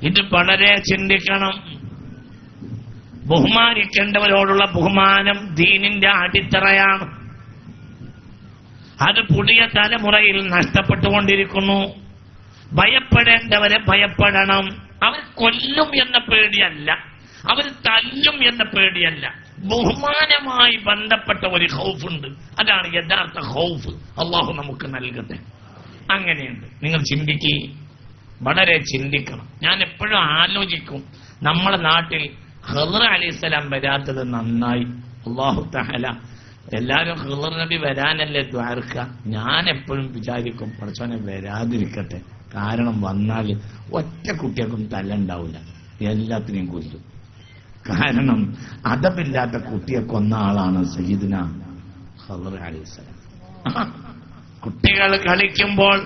ഇത് വളരെ ചിന്തിക്കണം. ബഹുമാനിക്കേണ്ടവരോടുള്ള ബഹുമാനം ദീനിന്റെ അടിത്തറയാണ്. അത് പുതിയ തലമുറയിൽ നഷ്ടപ്പെട്ടുകൊണ്ടിരിക്കുന്നു. ഭയപ്പെടേണ്ടവരെ ഭയപ്പെടണം. അവർ കൊല്ലും എന്ന പേടിയല്ല, അവർ തല്ലും എന്ന പേടിയല്ല. ബഹുമാനമായി ബന്ധപ്പെട്ട ഒരു ഖൗഫുണ്ട്. അതാണ് യഥാർത്ഥ ഖൗഫ്. അള്ളാഹു നമുക്ക് നൽകട്ടെ. അങ്ങനെയുണ്ട്. നിങ്ങൾ ചിന്തിക്കുക, വളരെ ചിന്തിക്കണം. ഞാൻ എപ്പോഴും ആലോചിക്കും, നമ്മളെ നാട്ടിൽ ഖിദ്ർ അലൈഹിസ്സലാം വരാത്തത് നന്നായി. അല്ലാഹു തആല എല്ലാവരും ഖിദ്ർ നബി വരാനല്ലേ ദ്വാരക്ക. ഞാൻ എപ്പോഴും വിചാരിക്കും, പടച്ചോനെ വരാതിരിക്കട്ടെ. കാരണം വന്നാൽ ഒറ്റ കുട്ടികൾക്കും തല്ലുണ്ടാവില്ല, എല്ലാത്തിനെയും കൊല്ലും. കാരണം അദബില്ലാത്ത കുട്ടിയെ കൊന്ന ആളാണ് സയ്യിദുന ഖിദ്ർ അലൈഹിസ്സലാം. കുട്ടികൾ കളിക്കുമ്പോൾ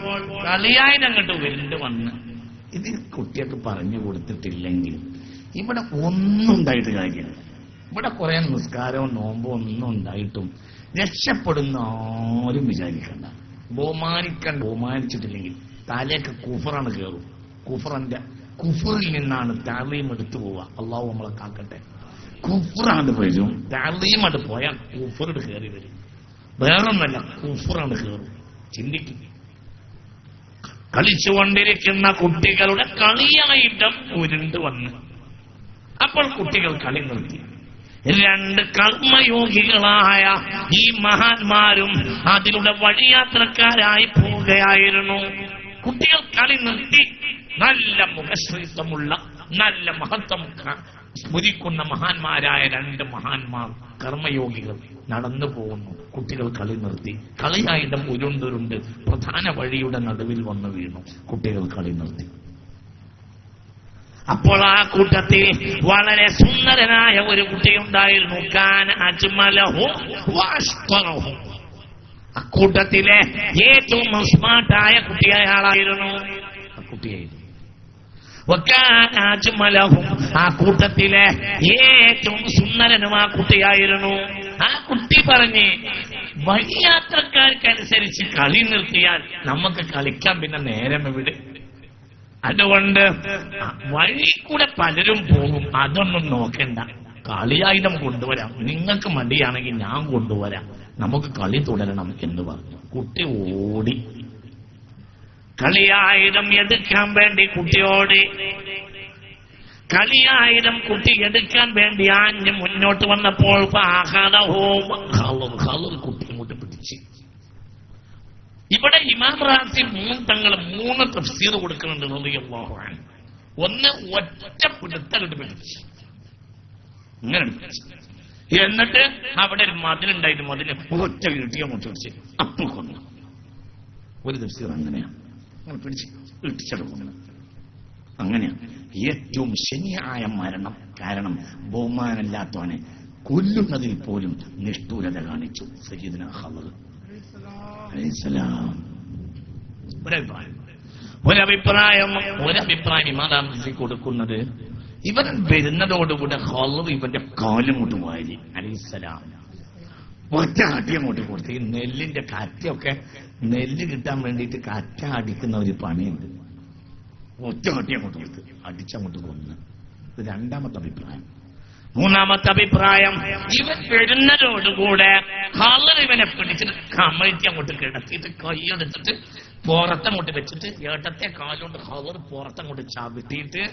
കളിയായി അങ്ങോട്ട് വിരുണ്ട് വന്ന് ഇത് കുട്ടികൾക്ക് പറഞ്ഞു കൊടുത്തിട്ടില്ലെങ്കിൽ ഇവിടെ ഒന്നും ഉണ്ടായിട്ട് കാര്യമില്ല. ഇവിടെ കുറെ നിസ്കാരവും നോമ്പും ഒന്നും ഉണ്ടായിട്ടും രക്ഷപ്പെടുന്ന ആരും വിചാരിക്കണ്ട. ബഹുമാനിച്ചിട്ടില്ലെങ്കിൽ തലേക്ക് കുഫറാണ് കയറും. കുഫറിൽ നിന്നാണ് തഅലീം എടുത്തു പോവുക. അള്ളാഹു നമ്മളെ കാക്കട്ടെ. കുഫറാണ് വരും, തഅലീം അത് പോയാൽ കുഫറിൽ കയറി വരും. വേറൊന്നല്ല, കുഫറാണ് കയറും. ചിന്തിക്കും. കളിച്ചുകൊണ്ടിരിക്കുന്ന കുട്ടികളുടെ കളിയായിട്ടും ഉരുണ്ട് വന്ന് അപ്പോൾ കുട്ടികൾ കളി നിർത്തി. രണ്ട് കർമ്മയോഗികളായ ഈ മഹാന്മാരും അതിലൂടെ വഴിയാത്രക്കാരായി പോവുകയായിരുന്നു. കുട്ടികൾ കളി നിർത്തി. നല്ല മുഖശ്രീത്വമുള്ള, നല്ല മഹത്വം സ്മരിക്കുന്ന മഹാന്മാരായ രണ്ട് മഹാന്മാർ കർമ്മയോഗികൾ നടന്നു പോകുന്നു. കുട്ടികൾ കളി നിർത്തി. കളിയായുധം ഉരുണ്ടുരുണ്ട് പ്രധാന വഴിയുടെ നടുവിൽ വന്നു വീണു. കുട്ടികൾ കളി നിർത്തി. അപ്പോൾ ആ കൂട്ടത്തിൽ വളരെ സുന്ദരനായ ഒരു കുട്ടിയുണ്ടായിരുന്നു. കാന അജ്മലഹു വഅഷ്തറഹു. അക്കൂട്ടത്തിലെ ഏറ്റവും സ്മാർട്ടായ കുട്ടി അയാളായിരുന്നു. ആ കൂട്ടത്തിലെ ഏറ്റവും സുന്ദരനും ആ കുട്ടിയായിരുന്നു. ആ കുട്ടി പറഞ്ഞ്, വഴിയാത്രക്കാർക്കനുസരിച്ച് കളി നിർത്തിയാൽ നമുക്ക് കളിക്കാൻ പിന്നെ നേരം എവിടെ? അതുകൊണ്ട് വഴി കൂടെ പലരും പോകും, അതൊന്നും നോക്കണ്ട, കളിയായുധം കൊണ്ടുവരാം. നിങ്ങൾക്ക് മടിയാണെങ്കിൽ ഞാൻ കൊണ്ടുവരാം, നമുക്ക് കളി തുടരണം എന്ന് പറഞ്ഞു. കുട്ടി ഓടി. കളിയായുധം എടുക്കാൻ വേണ്ടി കുട്ടിയോട്, കളിയായുധം കുട്ടി എടുക്കാൻ വേണ്ടി ആഞ്ഞ് മുന്നോട്ട് വന്നപ്പോൾ കുട്ടി ഇങ്ങോട്ട് പിടിച്ച്. ഇവിടെ ഇമാം റാസി തങ്ങൾ 3 തഫ്സീർ കൊടുക്കുന്നുണ്ട് റളിയല്ലാഹു അൻഹു. ഒന്ന്, ഒറ്റ പിടുത്തങ്ങോട്ട് പിടിച്ച്, ഇങ്ങനെ പിടിച്ച്. എന്നിട്ട് അവിടെ ഒരു മതിലുണ്ടായിരുന്നു, മതില് ഒറ്റ ഇട്ടിയ മുട്ടി പിടിച്ച് അപ്പോൾ കൊന്നു. ഒരു തഫ്സീർ അങ്ങനെയാണ്. അങ്ങനെ പിടിച്ച് ഇട്ടിച്ചെടുക്കുന്നു. അങ്ങനെയാണ് ഏറ്റവും ശനിയായ മരണം. കാരണം ബഹുമാനമില്ലാത്തവനെ കൊല്ലുന്നതിൽ പോലും നിഷ്ഠൂരത കാണിച്ചു സയ്യിദുന ഖിദ്ർ അലൈഹിസ്സലാം. ഒരഭിപ്രായം ഇമാം കൊടുക്കുന്നത്, ഇവൻ വരുന്നതോടുകൂടെ ഖിദ്ർ ഇവന്റെ കാലുമുട്ട് വാരി അലൈഹിസ്സലാം ഒറ്റ അടി അങ്ങോട്ട് കൊടുത്ത്. ഈ നെല്ലിന്റെ കറ്റയൊക്കെ നെല്ല് കിട്ടാൻ വേണ്ടിയിട്ട് കറ്റ അടിക്കുന്ന ഒരു പണിയുണ്ട്. ഒറ്റ അടി അങ്ങോട്ട് കൊടുത്ത് അടിച്ചങ്ങോട്ട് കൊന്ന്. ഇത് രണ്ടാമത്തെ അഭിപ്രായം. മൂന്നാമത്തെ അഭിപ്രായം, ഇവൻ വരുന്നതോടുകൂടെ ഖിദ്ർ ഇവനെ പിടിച്ചിട്ട് കമഴ്ത്തി അങ്ങോട്ട് കിടത്തിയിട്ട് കൈയെടുത്തിട്ട് പുറത്തങ്ങോട്ട് വെച്ചിട്ട് ഏട്ടത്തെ കാലുകൊണ്ട് ഖിദ്ർ പുറത്തങ്ങോട്ട് ചവിട്ടിയിട്ട്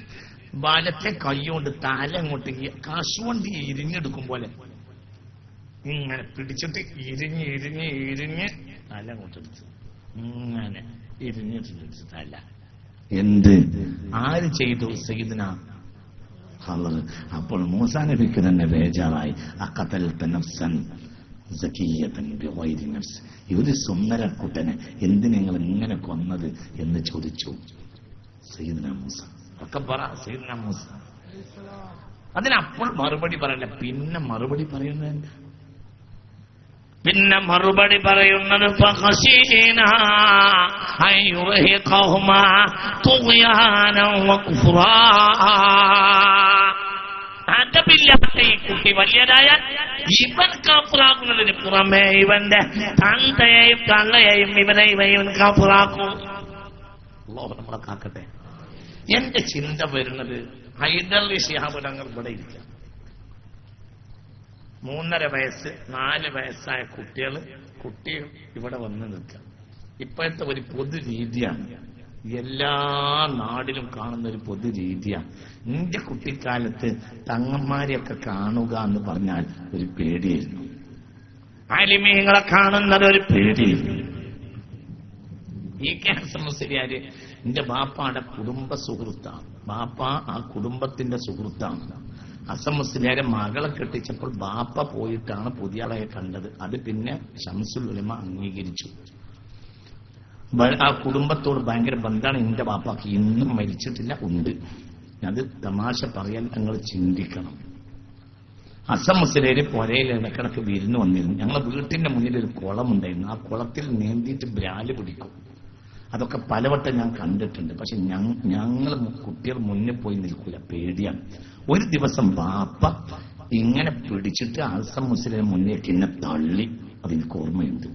വലത്തെ കൈകൊണ്ട് തല അങ്ങോട്ട് കശുവണ്ടി ഇരിഞ്ഞെടുക്കും പോലെ ഇങ്ങനെ പിടിച്ചിട്ട് ഇരിഞ്ഞ് തല അങ്ങോട്ടെടുത്ത് ഇങ്ങനെ ഇരിഞ്ഞിട്ട് തല. എന്ത് ആര് ചെയ്തു? സയ്യിദുന ഖിദ്ർ. അപ്പോൾ മൂസാ നബിക്ക് തന്നെ ബേജാറായി. അഖതൽത നഫ്സൻ സകിയ്യതൻ ബിഗൈരി നഫ്സ്. ഒരു സുന്ദരക്കുട്ടനെ എന്തിനെ നിങ്ങൾ ഇങ്ങനെ കൊന്നത് എന്ന് ചോദിച്ചു സയ്യിദുന മൂസ. ഒക്കെ പറ സയ്യിദുന മൂസ. അതിനപ്പോൾ മറുപടി പറയല്ല, പിന്നെ മറുപടി പറയുന്നത് ഫഖശീനാ അൻ യുർഹിഖഹുമാ തുഗ്യാനാ വകുഫ്റാ. അതബില്ലാത്ത ഈ കുട്ടി വലിയതായാൽ ഇവൻ കാഫിറാക്കുന്നതിന് പുറമെ ഇവന്റെ തന്തയെയും തള്ളയെയും ഇവൻ കാഫിറാക്കും. അല്ലാഹു നമ്മളെ കാക്കട്ടെ. എന്റെ ചിന്ത വരുന്നത് ഹൈദർലി ശിഹാബ് തങ്ങൾ ഇവിടെ ഇരിക്കാം. 3.5 വയസ്സ് 4 വയസ്സായ കുട്ടികൾ ഇവിടെ വന്ന് നിൽക്കാം. ഇപ്പോഴത്തെ ഒരു പൊതു രീതിയാണ്, എല്ലാ നാടിലും കാണുന്ന ഒരു പൊതു രീതിയാണ്. എന്റെ കുട്ടിക്കാലത്ത് തങ്ങന്മാരെയൊക്കെ കാണുക എന്ന് പറഞ്ഞാൽ ഒരു പേടിയായിരുന്നു. ആലിമീങ്ങളെ കാണുന്നത് ഒരു പേടിയായിരുന്നു. ഈ മുസ്ലിയാര് എന്റെ ബാപ്പാടെ കുടുംബ സുഹൃത്താണ്. ബാപ്പ ആ കുടുംബത്തിന്റെ സുഹൃത്താണ്. ഹസൻ മുസ്ലിയാരെ മകളെ കെട്ടിച്ചപ്പോൾ ബാപ്പ പോയിട്ടാണ് പുതിയ ആളെ കണ്ടത്. അത് പിന്നെ ശംസുൽ ഉലമ അംഗീകരിച്ചു. ആ കുടുംബത്തോട് ഭയങ്കര ബന്ധമാണ് എന്റെ ബാപ്പാക്ക്. ഇന്നും മരിച്ചിട്ടില്ല, ഉണ്ട്. അത് തമാശ പറയാൻ ഞങ്ങൾ ചിന്തിക്കണം. ഹസൻ മുസ്ലിയാര് പുരയിൽ ഇടക്കിടക്ക് വിരുന്ന് വന്നിരുന്നു. ഞങ്ങളെ വീട്ടിന്റെ മുന്നിൽ ഒരു കുളമുണ്ടായിരുന്നു. ആ കുളത്തിൽ നീന്തിയിട്ട് ബ്രാല് പിടിക്കും. അതൊക്കെ പലവട്ടം ഞാൻ കണ്ടിട്ടുണ്ട്. പക്ഷെ ഞങ്ങൾ കുട്ടികൾ മുന്നിൽ പോയി നിൽക്കൂല, പേടിയാണ്. ഒരു ദിവസം ബാപ്പ ഇങ്ങനെ പിടിച്ചിട്ട് ഹസൻ മുസ്ലിം മുന്നിലേക്ക് എന്നെ തള്ളി. അതെനിക്ക് ഓർമ്മയുണ്ട്.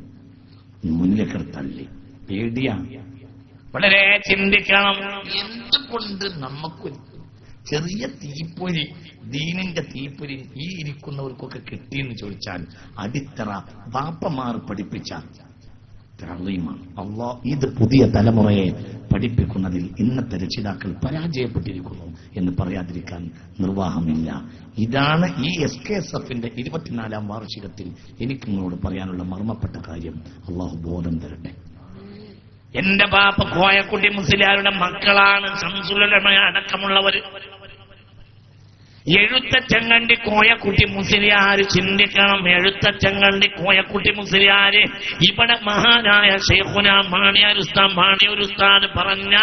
മുന്നിലേക്ക് തള്ളി. പേടിയാണ്. വളരെ ചിന്തിക്കണം. എന്തുകൊണ്ട് നമുക്ക് ചെറിയ തീപ്പൊരി, ദീനിന്റെ തീപ്പൊരി ഈ ഇരിക്കുന്നവർക്കൊക്കെ കിട്ടിയെന്ന് ചോദിച്ചാൽ അടിത്തറ ബാപ്പമാർ പഠിപ്പിച്ച തഅ്ലീമാണ്. അല്ലാഹ് ഇത് പുതിയ തലമുറയെ പഠിപ്പിക്കുന്നതിൽ ഇന്നത്തെ രക്ഷിതാക്കൾ പരാജയപ്പെട്ടിരിക്കുന്നു എന്ന് പറയാതിരിക്കാൻ നിർവാഹമില്ല. ഇതാണ് ഈ SKSFന്റെ 24ാം വാർഷികത്തിൽ എനിക്ക് നിങ്ങളോട് പറയാനുള്ള മർമ്മപ്പെട്ട കാര്യം. അള്ളാഹു ബോധം തരട്ടെ. എന്റെ ബാപ്പ കോയക്കുട്ടി മുസ്ലിയാരുടെ മക്കളാണ് ശംസുൽ ഉലമ അടക്കമുള്ളവർ. എഴുത്തച്ചങ്കണ്ടി കോയക്കുട്ടി മുസ്ലിയാര് ചിന്തിക്കണം. എഴുത്തച്ചങ്കണ്ടി കോയക്കുട്ടി മുസ്ലിയാര് ഇവിടെ മഹാനായ ശൈഖുന മാണിയൂർ ഉസ്താദ് പറഞ്ഞ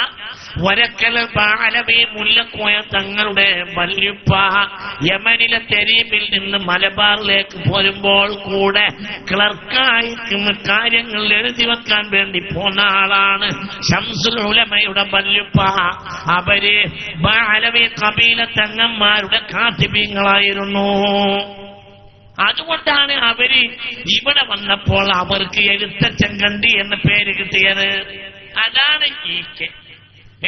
വരക്കൽ ബാലവി മുല്ലക്കോയ തങ്ങളുടെ വല്യുപ്പ യമനിലെ തെരീമിൽ നിന്ന് മലബാറിലേക്ക് പോരുമ്പോൾ കൂടെ ക്ലർക്കായി കാര്യങ്ങൾ എഴുതി വെക്കാൻ വേണ്ടി പോന്ന ആളാണ് ശംസുൽ ഉലമയുടെ വല്യുപ്പ. അവര് ബാലവി കബീല തങ്ങന്മാരുടെ കാത്തിബീങ്ങളായിരുന്നു. അതുകൊണ്ടാണ് അവര് ഇവിടെ വന്നപ്പോൾ അവർക്ക് എഴുത്തച്ചങ്കണ്ടി എന്ന പേര് കിട്ടിയത്. അതാണ്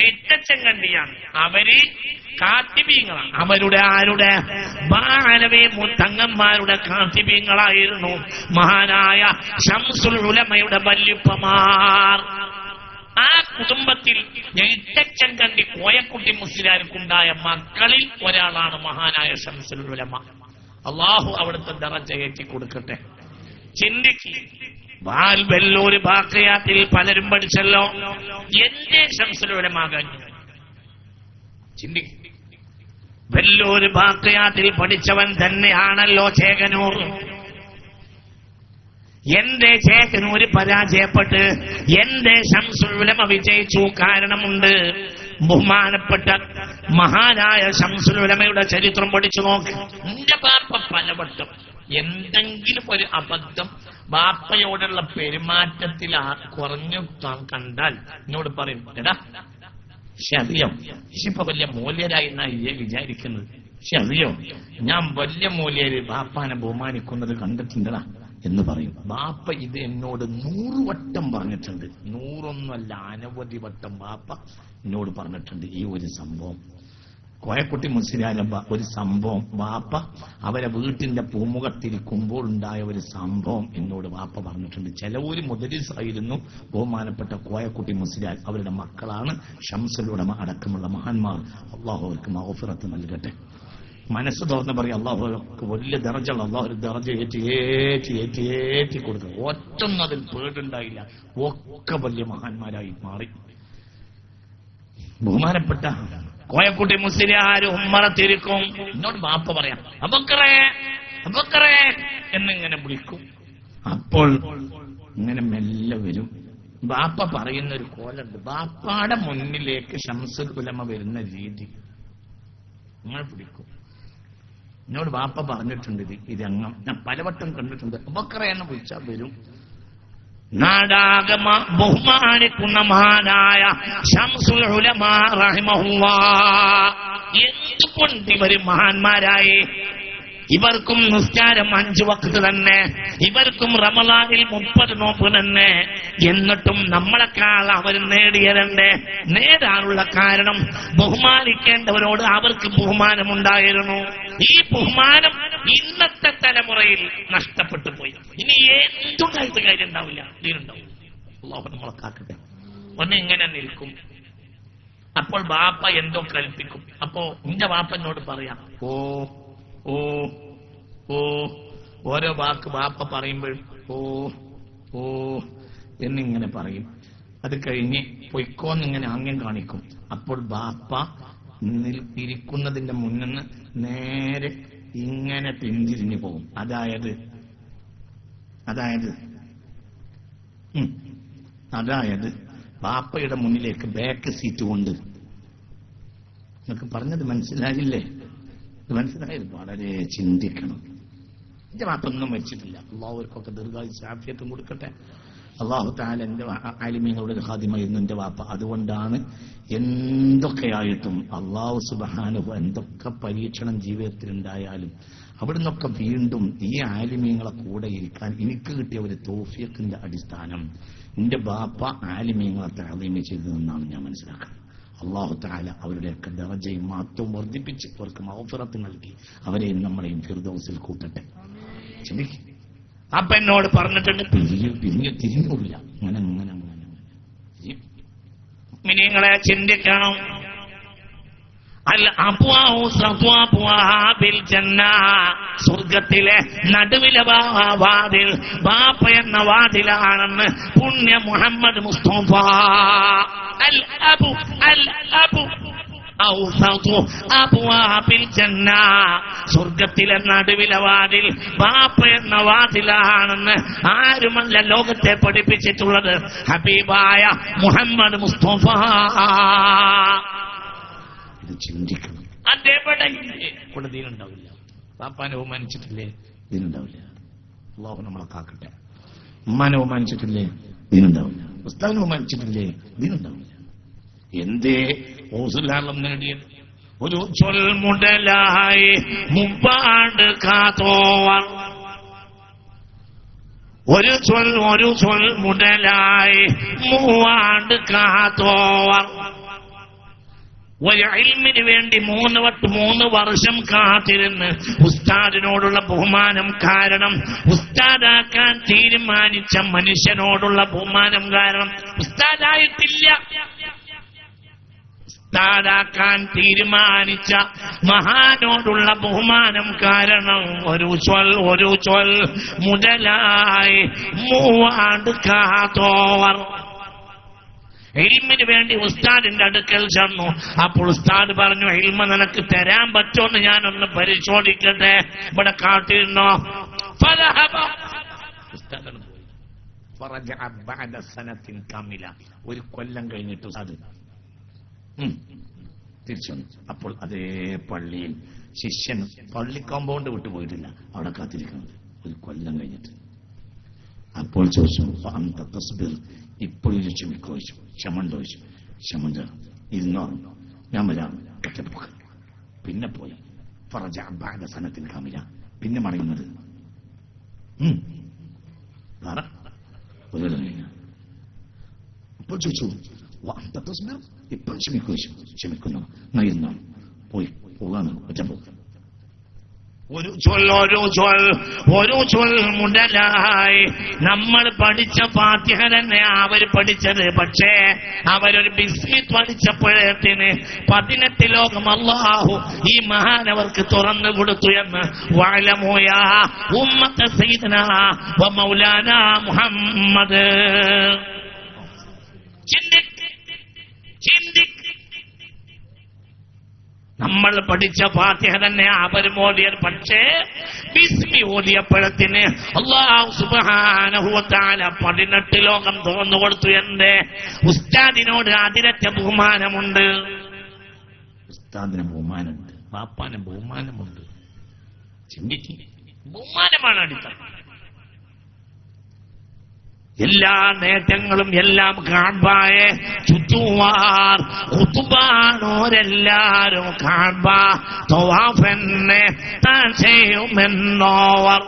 എഴുത്തച്ചങ്കണ്ടിയാണ്. അവര് കാത്തിബീങ്ങളാണ്. അവരുടെ ആരുടെ ബാലവി തങ്ങന്മാരുടെ കാത്തിബീങ്ങളായിരുന്നു മഹാനായ ശംസുൽ ഉലമയുടെ വല്യുപ്പമാർ. ആ കുടുംബത്തിൽ എഴുത്തച്ചങ്കണ്ടി കോയക്കുട്ടി മുസ്ലിയാർക്കുണ്ടായ മക്കളിൽ ഒരാളാണ് മഹാനായ ശംസുൽ ഉലമ. അള്ളാഹു അവിടുത്തെ ദറജ ഏറ്റി കൊടുക്കട്ടെ. ചിന്തിക്ക്. വെല്ലൂര് ബാഖിയാത്തിൽ പലരും പഠിച്ചല്ലോ. എന്റെ ശംസുൽ ഉലമ കഴിഞ്ഞു. ചിന്തിക്ക്. വെല്ലൂര് ബാഖിയാത്തിൽ പഠിച്ചവൻ തന്നെയാണല്ലോ ചേകനൂർ. എന്റെ ചേകനൂര് പരാജയപ്പെട്ട് എന്റെ ശംസുൽ ഉലമ വിജയിച്ചു. കാരണമുണ്ട്. ബഹുമാനപ്പെട്ട മഹാനായ ശംസുൽ ഉലമയുടെ ചരിത്രം പഠിച്ചു നോക്ക്. എന്റെ ബാപ്പ പലവട്ടം എന്തെങ്കിലും ഒരു അബദ്ധം ബാപ്പയോടുള്ള പെരുമാറ്റത്തിൽ കുറഞ്ഞു കണ്ടാൽ എന്നോട് പറയും, എടാ അറിയോ ഇപ്പൊ വലിയ മൂല്യരായി എന്നാ വിചാരിക്കുന്നത്. അറിയോ ഞാൻ വലിയ മൂല്യര് ബാപ്പാനെ ബഹുമാനിക്കുന്നത് കണ്ടിട്ടുണ്ടടാ എന്ന് പറയും. ബാപ്പ ഇത് എന്നോട് 100 വട്ടം പറഞ്ഞിട്ടുണ്ട്. 100 അനവധി വട്ടം ബാപ്പ എന്നോട് പറഞ്ഞിട്ടുണ്ട് ഈ ഒരു സംഭവം. കോയക്കുട്ടി മുസ്ലിയാരെ ഒരു സംഭവം ബാപ്പ അവരെ വീട്ടിന്റെ പൂമുഖത്തിരിക്കുമ്പോൾ ഉണ്ടായ ഒരു സംഭവം എന്നോട് ബാപ്പ പറഞ്ഞിട്ടുണ്ട്. ചിലവര് മുദരിസായിരുന്നു ബഹുമാനപ്പെട്ട കോയക്കുട്ടി മുസ്ലിയാർ. അവരുടെ മക്കളാണ് ശംസുൽ ഉലമ അടക്കമുള്ള മഹാന്മാർ. അള്ളാഹു അവർക്ക് മഗ്ഫിറത്ത് നൽകട്ടെ. മനസ്സ് തുറന്ന് പറയും, അള്ളാഹു വലിയ ദറജകൾ അള്ളാഹു ഒരു ദറജ ഏറ്റി കൊടുക്കുക. ഒറ്റൊന്നും അതിൽ പേടുണ്ടായില്ല. ഒക്കെ വലിയ മഹാന്മാരായി മാറി. ബഹുമാനപ്പെട്ട കോയക്കുട്ടി മുസ്ലിയാർ ഉമ്മറത്തിരിക്കും. എന്നോട് ബാപ്പ പറയാം, അബൂബക്കറേ എന്നിങ്ങനെ വിളിക്കും. അപ്പോൾ ഇങ്ങനെ മെല്ലെ വരും. ബാപ്പ പറയുന്ന ഒരു കോലുണ്ട്. ബാപ്പാടെ മുന്നിലേക്ക് ശംസുൽ ഉലമ വരുന്ന രീതി നിങ്ങൾ പിടിക്കും. എന്നോട് ബാപ്പ പറഞ്ഞിട്ടുണ്ട് ഇത് രംഗം ഞാൻ പലവട്ടം കണ്ടിട്ടുണ്ട്. അബൂബക്കറേ എന്ന് വിളിച്ചാൽ വരും. നാടാകമ ബഹുമാനിക്കുന്ന മഹാനായ ശംസുൽ ഉലമ റഹിമഹുല്ലാഹ്. എന്തുകൊണ്ട് ഇവര് മഹാന്മാരായി? ഇവർക്കും നിസ്കാരം 5 വക്ത് തന്നെ, ഇവർക്കും റമളാനിൽ 30 നോമ്പ് തന്നെ. എന്നിട്ടും നമ്മളെക്കാൾ അവർ നേടിയതന്നെ. നേടാനുള്ള കാരണം ബഹുമാനിക്കേണ്ടവരോട് അവർക്ക് ബഹുമാനമുണ്ടായിരുന്നു. ഈ ബഹുമാനം ഇന്നത്തെ തലമുറയിൽ നഷ്ടപ്പെട്ടു പോയി. ഇനി എന്തുണ്ടായിട്ട് കാര്യം ഉണ്ടാവില്ല, ഇതിനുണ്ടാവും. അല്ലാഹു നമ്മളെ കാക്കട്ടെ. ഒന്ന് ഇങ്ങനെ നിൽക്കും, അപ്പോൾ ബാപ്പ എന്തോ കൽപ്പിക്കും. അപ്പോ എന്റെ ബാപ്പ എന്നോട് പറയാം, ഓ ഓ ഓ, ഓരോ വാക്ക് ബാപ്പ പറയുമ്പോഴും ഓ ഓ എന്നിങ്ങനെ പറയും. അത് കഴിഞ്ഞ് പൊയ്ക്കോന്നിങ്ങനെ ആംഗ്യം കാണിക്കും. അപ്പോൾ ബാപ്പ ഇരിക്കുന്നതിന്റെ മുന്നിന്ന് നേരെ ഇങ്ങനെ പിന്തിരിഞ്ഞു പോകും. അതായത് ബാപ്പയുടെ മുന്നിലേക്ക് ബാക്ക് സീറ്റ് കൊണ്ട്. നിങ്ങൾക്ക് പറഞ്ഞത് മനസ്സിലായില്ലേ? മനസ്സിലായത് വളരെ ചിന്തിക്കണം. എന്റെ വാപ്പ ഒന്നും മരിച്ചിട്ടില്ല. അള്ളാഹുവർക്കൊക്കെ ദീർഘായുസ്സും ആഫിയത്തും കൊടുക്കട്ടെ. അള്ളാഹു തആല എന്റെ ആലിമീങ്ങളുടെ ഒരു ഖാദിമായിരുന്നു എന്റെ വാപ്പ. അതുകൊണ്ടാണ് എന്തൊക്കെയായിട്ടും അള്ളാഹു സുബ്ഹാനഹു എന്തൊക്കെ പരീക്ഷണം ജീവിതത്തിലുണ്ടായാലും അവിടുന്നൊക്കെ വീണ്ടും ഈ ആലിമീങ്ങളെ കൂടെ ഇരിക്കാൻ എനിക്ക് കിട്ടിയ ഒരു തൗഫീഖിന്റെ അടിസ്ഥാനം എന്റെ ബാപ്പ ആലിമീങ്ങളെ തഅലീം ചെയ്തതെന്നാണ് ഞാൻ മനസ്സിലാക്കുന്നത്. അള്ളാഹു തആല അവരുടെയൊക്കെ ദറജയും മാറ്റവും വർദ്ധിപ്പിച്ച് അവർക്ക് മഗ്ഫിറത്ത് നൽകി അവരെയും നമ്മളെയും ഫിർദൗസിൽ കൂട്ടട്ടെ. ചിന്തിക്കും. അപ്പ എന്നോട് പറഞ്ഞിട്ടുണ്ട്, തിരിഞ്ഞൂല്ല. അങ്ങനെ മുഅ്മിനീങ്ങളെ ചിന്തിക്കണം. സ്വർഗത്തിലെ നടുവിലെ വാതിൽ ബാപ്പ എന്ന വാതിലാണെന്ന് പുണ്യ മുഹമ്മദ് മുസ്തഫ. അൽ അബു സ്വർഗത്തിലെ നടുവിലെ വാതിൽ ബാപ്പ എന്ന വാതിലാണെന്ന് ആരുമല്ല ലോകത്തെ പഠിപ്പിച്ചിട്ടുള്ളത്, ഹബീബായ മുഹമ്മദ് മുസ്തഫ. ഇത് ചിന്തിക്കണം. അതെവിടെ ഇവിടെ ദീനുണ്ടാവില്ല. ബാപ്പാനെ ബഹുമാനിച്ചിട്ടില്ലേ? ദീനുണ്ടാവില്ല. അല്ലാഹു നമ്മളെ കാക്കട്ടെ. ഉമ്മാനെ ബഹുമാനിച്ചിട്ടില്ലേ? ദീനുണ്ടാവില്ല. ഉസ്താദിനെ ബഹുമാനിച്ചിട്ടില്ലേ? ദീനുണ്ടാവില്ല. എന്തേ ഓസുലാളം നേടിയത്? ഒരു ചൊൽ മുടലായി മുമ്പാണ്ട് കാത്തോവർ, ഒരു ചൊൽ മുടലായി മൂവാണ്ട് കാത്തോവർ. ഒരു ഇൽമിന് വേണ്ടി 3 വർഷം കാത്തിരുന്ന് ഉസ്താദിനോടുള്ള ബഹുമാനം കാരണം, ഉസ്താദാക്കാൻ തീരുമാനിച്ച മനുഷ്യനോടുള്ള ബഹുമാനം കാരണം, ഉസ്താദായിട്ടില്ല, ഉസ്താദാക്കാൻ തീരുമാനിച്ച മഹാനോടുള്ള ബഹുമാനം കാരണം ഒരു ചൊൽ മുതലായി മൂവാണ്ട് കാത്തോവർ. ഇൽമിന് വേണ്ടി ഉസ്താദിന്റെ അടുക്കൽ ചെന്നു. അപ്പോൾ ഉസ്താദ് പറഞ്ഞു, ഇൽമ നിനക്ക് തരാൻ പറ്റുമെന്ന് ഞാനൊന്ന് പരിശോധിക്കട്ടെ, ഇവിടെ കാട്ടിരുന്നോ? ഉസ്താദ് പോയി. ഒരു കൊല്ലം കഴിഞ്ഞിട്ട് ഉസ്താദ് തിരിച്ചു വന്നു. അപ്പോൾ അതേ പള്ളിയിൽ ശിഷ്യൻ പള്ളി കോമ്പൗണ്ട് വിട്ടു പോയിട്ടില്ല, അവിടെ കാത്തിരിക്കുന്നത്. ഒരു കൊല്ലം കഴിഞ്ഞിട്ട് അപ്പോൾ ചോദിച്ചു, ഇപ്പോഴും ക്ഷമിക്കോ? ക്ഷമണ്ടോ? ക്ഷമണ്ട്. ഇരുന്നോ? ഞാൻ വരാം. പിന്നെ പോയി. സനത്തിന് കാമില. പിന്നെ മടങ്ങുന്നത് അപ്പോൾ ചോദിച്ചു, ഇപ്പോൾ ക്ഷമിക്കോ? ക്ഷമിക്കുന്നു. ഇരുന്നോ? പോയി. പോകാന്ന് ഒറ്റ പോകും. ഒരു ചൊൽ മുതലായി നമ്മൾ പഠിച്ച ഫാത്തിഹ തന്നെ അവർ പഠിച്ചത്. പക്ഷേ അവരൊരു ബിസ്മി പഠിച്ചപ്പോഴത്തിന് 18 ലോകം അല്ലാഹു ഈ മഹാനവർക്ക് തുറന്നു കൊടുത്തു എന്ന് വഅലമൂയ ഉമ്മത്ത സയ്യിദനാ വ മൗലാനാ മുഹമ്മദ്. നമ്മൾ പഠിച്ച ഫാത്തിഹ തന്നെ അവരും ഓതിയത്. പക്ഷേ ബിസ്മി ഓതിയപ്പോഴത്തിന് അല്ലാഹു സുബ്ഹാനഹു വ തആല 18 ലോകം തുറന്നു കൊടുത്തു. എന്റെ ഉസ്താദിനോട് അതിരറ്റ ബഹുമാനമുണ്ട്. ഉസ്താദിന് ബഹുമാനമുണ്ട്, ബാപ്പാന് ബഹുമാനമുണ്ട്. ചിന്തിക്കുക, ബഹുമാനമാണ് അടിത്തറ. എല്ലാ നേട്ടങ്ങളും എല്ലാം കാബയെ ചുറ്റുവാർ കുത്തുബാണോരെല്ലാരും കാബ തവാഫെന്നെ താൻ ചെയ്യുമെന്നോവർ.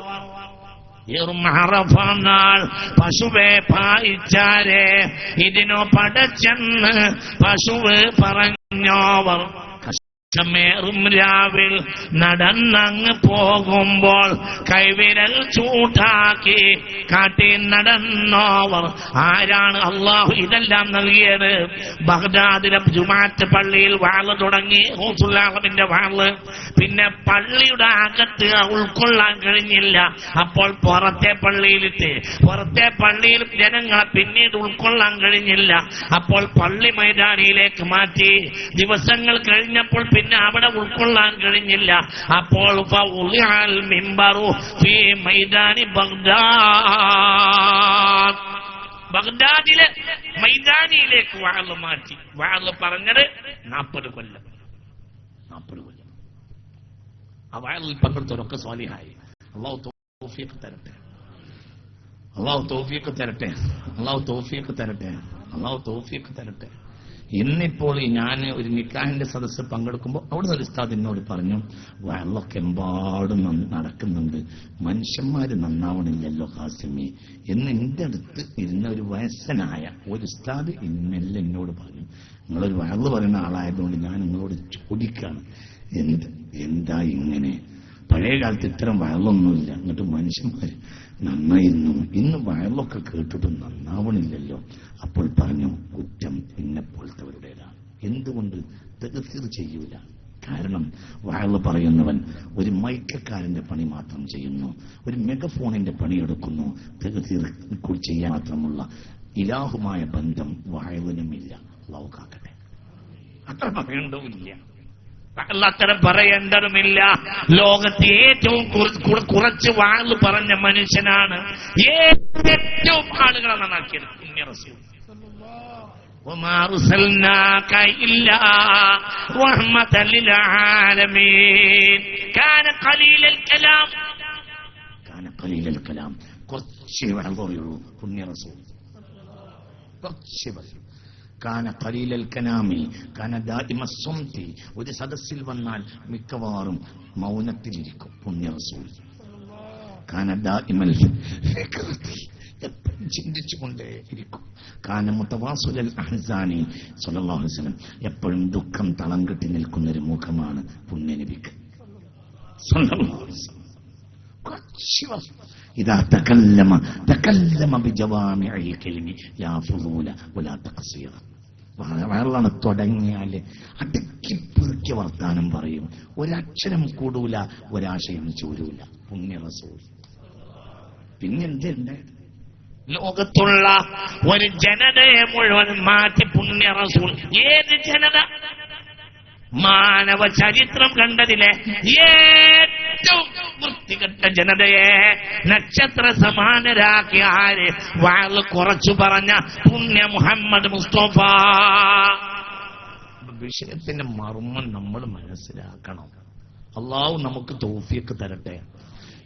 നാൾ പശുവെ പായിച്ചാരെ ഇതിനോ പടച്ചെന്ന് പശുവ് പറഞ്ഞോവർ. കഷ്ടമേറും രാവിൽ നടന്നങ്ങ് പോകുമ്പോൾ കൈവിരൽ ചൂട്ടാക്കി കാട്ടി നടന്നോവർ. ആരാണ് അള്ളാഹു ഇതെല്ലാം നൽകിയത്? ബഗ്ദാദിലെ ജുമാഅത്ത് പള്ളിയിൽ വാള് തുടങ്ങി റസൂലുള്ളാഹിന്റെ വാള്. പിന്നെ പള്ളിയുടെ അകത്ത് ഉൾക്കൊള്ളാൻ കഴിഞ്ഞില്ല. അപ്പോൾ പുറത്തെ പള്ളിയിൽ ജനങ്ങളെ പിന്നീട് ഉൾക്കൊള്ളാൻ കഴിഞ്ഞില്ല. അപ്പോൾ പള്ളി മൈതാനിയിലേക്ക് മാറ്റി. ദിവസങ്ങൾ കഴിഞ്ഞപ്പോൾ പിന്നെ അവിടെ ഉൾക്കൊള്ളാൻ കഴിഞ്ഞില്ല. അപ്പോൾ ബഗ്ദാദിലെ മൈതാനിയിലേക്ക് വാള് മാറ്റി. വാള് പറഞ്ഞത് 40 കൊല്ലം. ആ വാളിൽ പങ്കെടുത്തവരൊക്കെ സ്വാലിഹായി. അള്ളാഹു തൗഫീഖ് തരട്ടെ. ഇന്നിപ്പോൾ ഞാൻ ഒരു നിക്കാഹിന്റെ സദസ്സ് പങ്കെടുക്കുമ്പോൾ അവിടെ ഒരു ഉസ്താദ് എന്നോട് പറഞ്ഞു, വയലൊക്കെ എമ്പാടും നടക്കുന്നുണ്ട്, മനുഷ്യന്മാര് നന്നാവണില്ലല്ലോ ഖാസിമി എന്ന് എന്റെ അടുത്ത് ഇരുന്ന ഒരു വയസ്സനായ ഒരു ഉസ്താദ് ഇന്നെല്ലാം എന്നോട് പറഞ്ഞു. നിങ്ങളൊരു വയല് പറയുന്ന ആളായതുകൊണ്ട് ഞാൻ നിങ്ങളോട് ചോദിക്കാണ്, എന്താ ഇങ്ങനെ? പഴയ കാലത്ത് ഇത്തരം വയലൊന്നുമില്ല, എന്നിട്ട് മനുഷ്യന്മാര് നന്നായിരുന്നു, ഇന്ന് വയലൊക്കെ കേട്ടിട്ടും നന്നാവണില്ലല്ലോ. അപ്പോൾ പറഞ്ഞു, കുറ്റം എന്നെപ്പോലത്തവരുടേതാണ്. എന്തുകൊണ്ട്? തഗ്ഫീർ ചെയ്യൂല. കാരണം വയല് പറയുന്നവൻ ഒരു മൈക്കക്കാരന്റെ പണി മാത്രം ചെയ്യുന്നു, ഒരു മെഗഫോണിന്റെ പണിയെടുക്കുന്നു. തഗ്ഫീർ ചെയ്യാൻ മാത്രമുള്ള ഇലാഹുമായ ബന്ധം വയലിനുമില്ല. അല്ലാഹു കാക്കട്ടെ. അത്ര പറയേണ്ടതുമില്ല, അത്തരം പറയേണ്ടതുമില്ല. ലോകത്ത് ഏറ്റവും കുറച്ച് വാള് പറഞ്ഞ മനുഷ്യനാണ് ഏറ്റവും ആളുകളെ നന്നാക്കിയത് പുണ്യ റസൂൽ. വമാ അർസൽനാക ഇല്ലാ റഹ്മതൻ ലിൽ ആലമീൻ. കാന ഖലീലൽ കലാം. കുറച്ച് പറയുള്ളൂ പുണ്യ റസൂൽ, കുറച്ച് പറയൂ. കാന ഖലീലൽ കലാമി കാന ദാഇമ സ്വംതി. ഒരു സദസ്സിൽ വന്നാൽ മിക്കവാറും മൗനത്തിലിരിക്കും പുണ്യ റസൂൽ. കാന ദാഇമൽ ഫിക്രതി, എപ്പോഴും ചിന്തിച്ചുകൊണ്ടേയിരിക്കും. കാന മുതവാസിലൽ അഹ്സാനി സ്വല്ലല്ലാഹു അലൈഹി വസല്ലം, എപ്പോഴും ദുഃഖം തളം കെട്ടി നിൽക്കുന്ന ഒരു മുഖമാണ് പുണ്യ നബിക്ക് സ്വല്ലല്ലാഹു അലൈഹി വസല്ലം. ഇദാ തകല്ലമ ബിജവാമിഇൽ കലിമി ലാ ഫുളൂല വലാ തഖ്സീറ. വയറാണ് തുടങ്ങിയാല് അടക്കി പെറുക്കിയ വർത്താനം പറയും, ഒരക്ഷരം കൂടൂല, ഒരാശയം ചോരൂല പുണ്യ റസൂൽ. പിന്നെന്തുണ്ട്? ലോകത്തുള്ള ഒരു ജനതയെ മുഴുവൻ മാറ്റി പുണ്യ റസൂൽ. ഏത് ജനത? മാനവ ചരിത്രം കണ്ടതിലെ ഏറ്റവും വൃത്തികെട്ട ജനതയെ നക്ഷത്ര സമാനരാക്കി ആര്? വാള് കുറച്ചു പറഞ്ഞ പുണ്യ മുഹമ്മദ് മുസ്തഫ. വിഷയത്തിന്റെ മർമ്മം നമ്മൾ മനസ്സിലാക്കണം. അള്ളാഹു നമുക്ക് തൗഫീഖ് തരട്ടെ.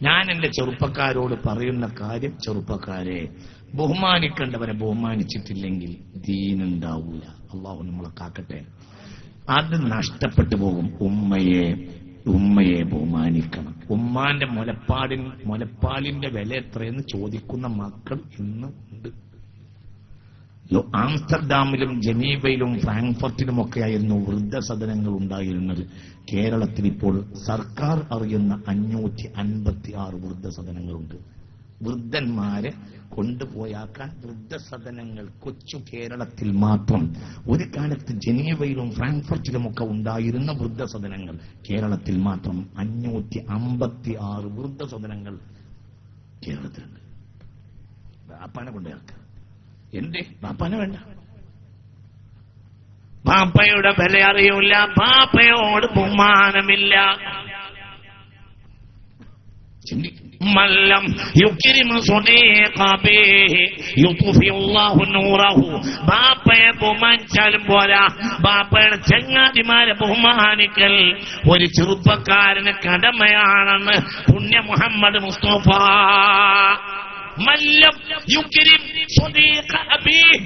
ഞാൻ എന്റെ ചെറുപ്പക്കാരോട് പറയുന്ന കാര്യം, ചെറുപ്പക്കാരെ, ബഹുമാനിക്കേണ്ടവരെ ബഹുമാനിച്ചിട്ടില്ലെങ്കിൽ ദീനുണ്ടാവൂല. അള്ളാഹു നമ്മളെ കാക്കട്ടെ. അത് നഷ്ടപ്പെട്ടു പോകും. ഉമ്മയെ ബഹുമാനിക്കണം. ഉമ്മാന്റെ മുലപ്പാലിന്റെ വില എത്രയെന്ന് ചോദിക്കുന്ന മക്കൾ ഇന്നും ഉണ്ട്. ആംസ്റ്റർഡാമിലും ജനീവയിലും ഫ്രാങ്ക്ഫർട്ടിലുമൊക്കെയായിരുന്നു വൃദ്ധസദനങ്ങൾ ഉണ്ടായിരുന്നത്. കേരളത്തിൽ ഇപ്പോൾ സർക്കാർ അറിയുന്ന 556 വൃദ്ധസദനങ്ങളുണ്ട്. വൃദ്ധന്മാരെ കൊണ്ടുപോയാക്കാൻ വൃദ്ധസദനങ്ങൾ കൊച്ചു കേരളത്തിൽ മാത്രം. ഒരു കാലത്ത് ജനീവയിലും ഫ്രാങ്ക്ഫർട്ടിലുമൊക്കെ ഉണ്ടായിരുന്ന വൃദ്ധസദനങ്ങൾ കേരളത്തിൽ മാത്രം 556 വൃദ്ധസദനങ്ങൾ കേരളത്തിലുണ്ട്. ബാപ്പാനെ കൊണ്ടുപോയാക്കുക. എന്തേ? ബാപ്പാനെ വേണ്ട. ബാപ്പയുടെ വില അറിയൂല, ബാപ്പയോട് ബഹുമാനമില്ല. മല്ലം യുക്രിമു സ്വദീഖബിഹി യുത്ഫിഉല്ലാഹു നൂറഹു. ബാപ്പയെ ബഹുമാനിച്ചാലും പോരാ, ബാപ്പയുടെ ചങ്ങാതിമാരെ ബഹുമാനിക്കൽ ഒരു ചെറുപ്പക്കാരന് കടമയാണെന്ന് പുണ്യ മുഹമ്മദ് മുസ്തഫ. മല്ലം യുക്രിം സ്വദീഖ അബീഹ്,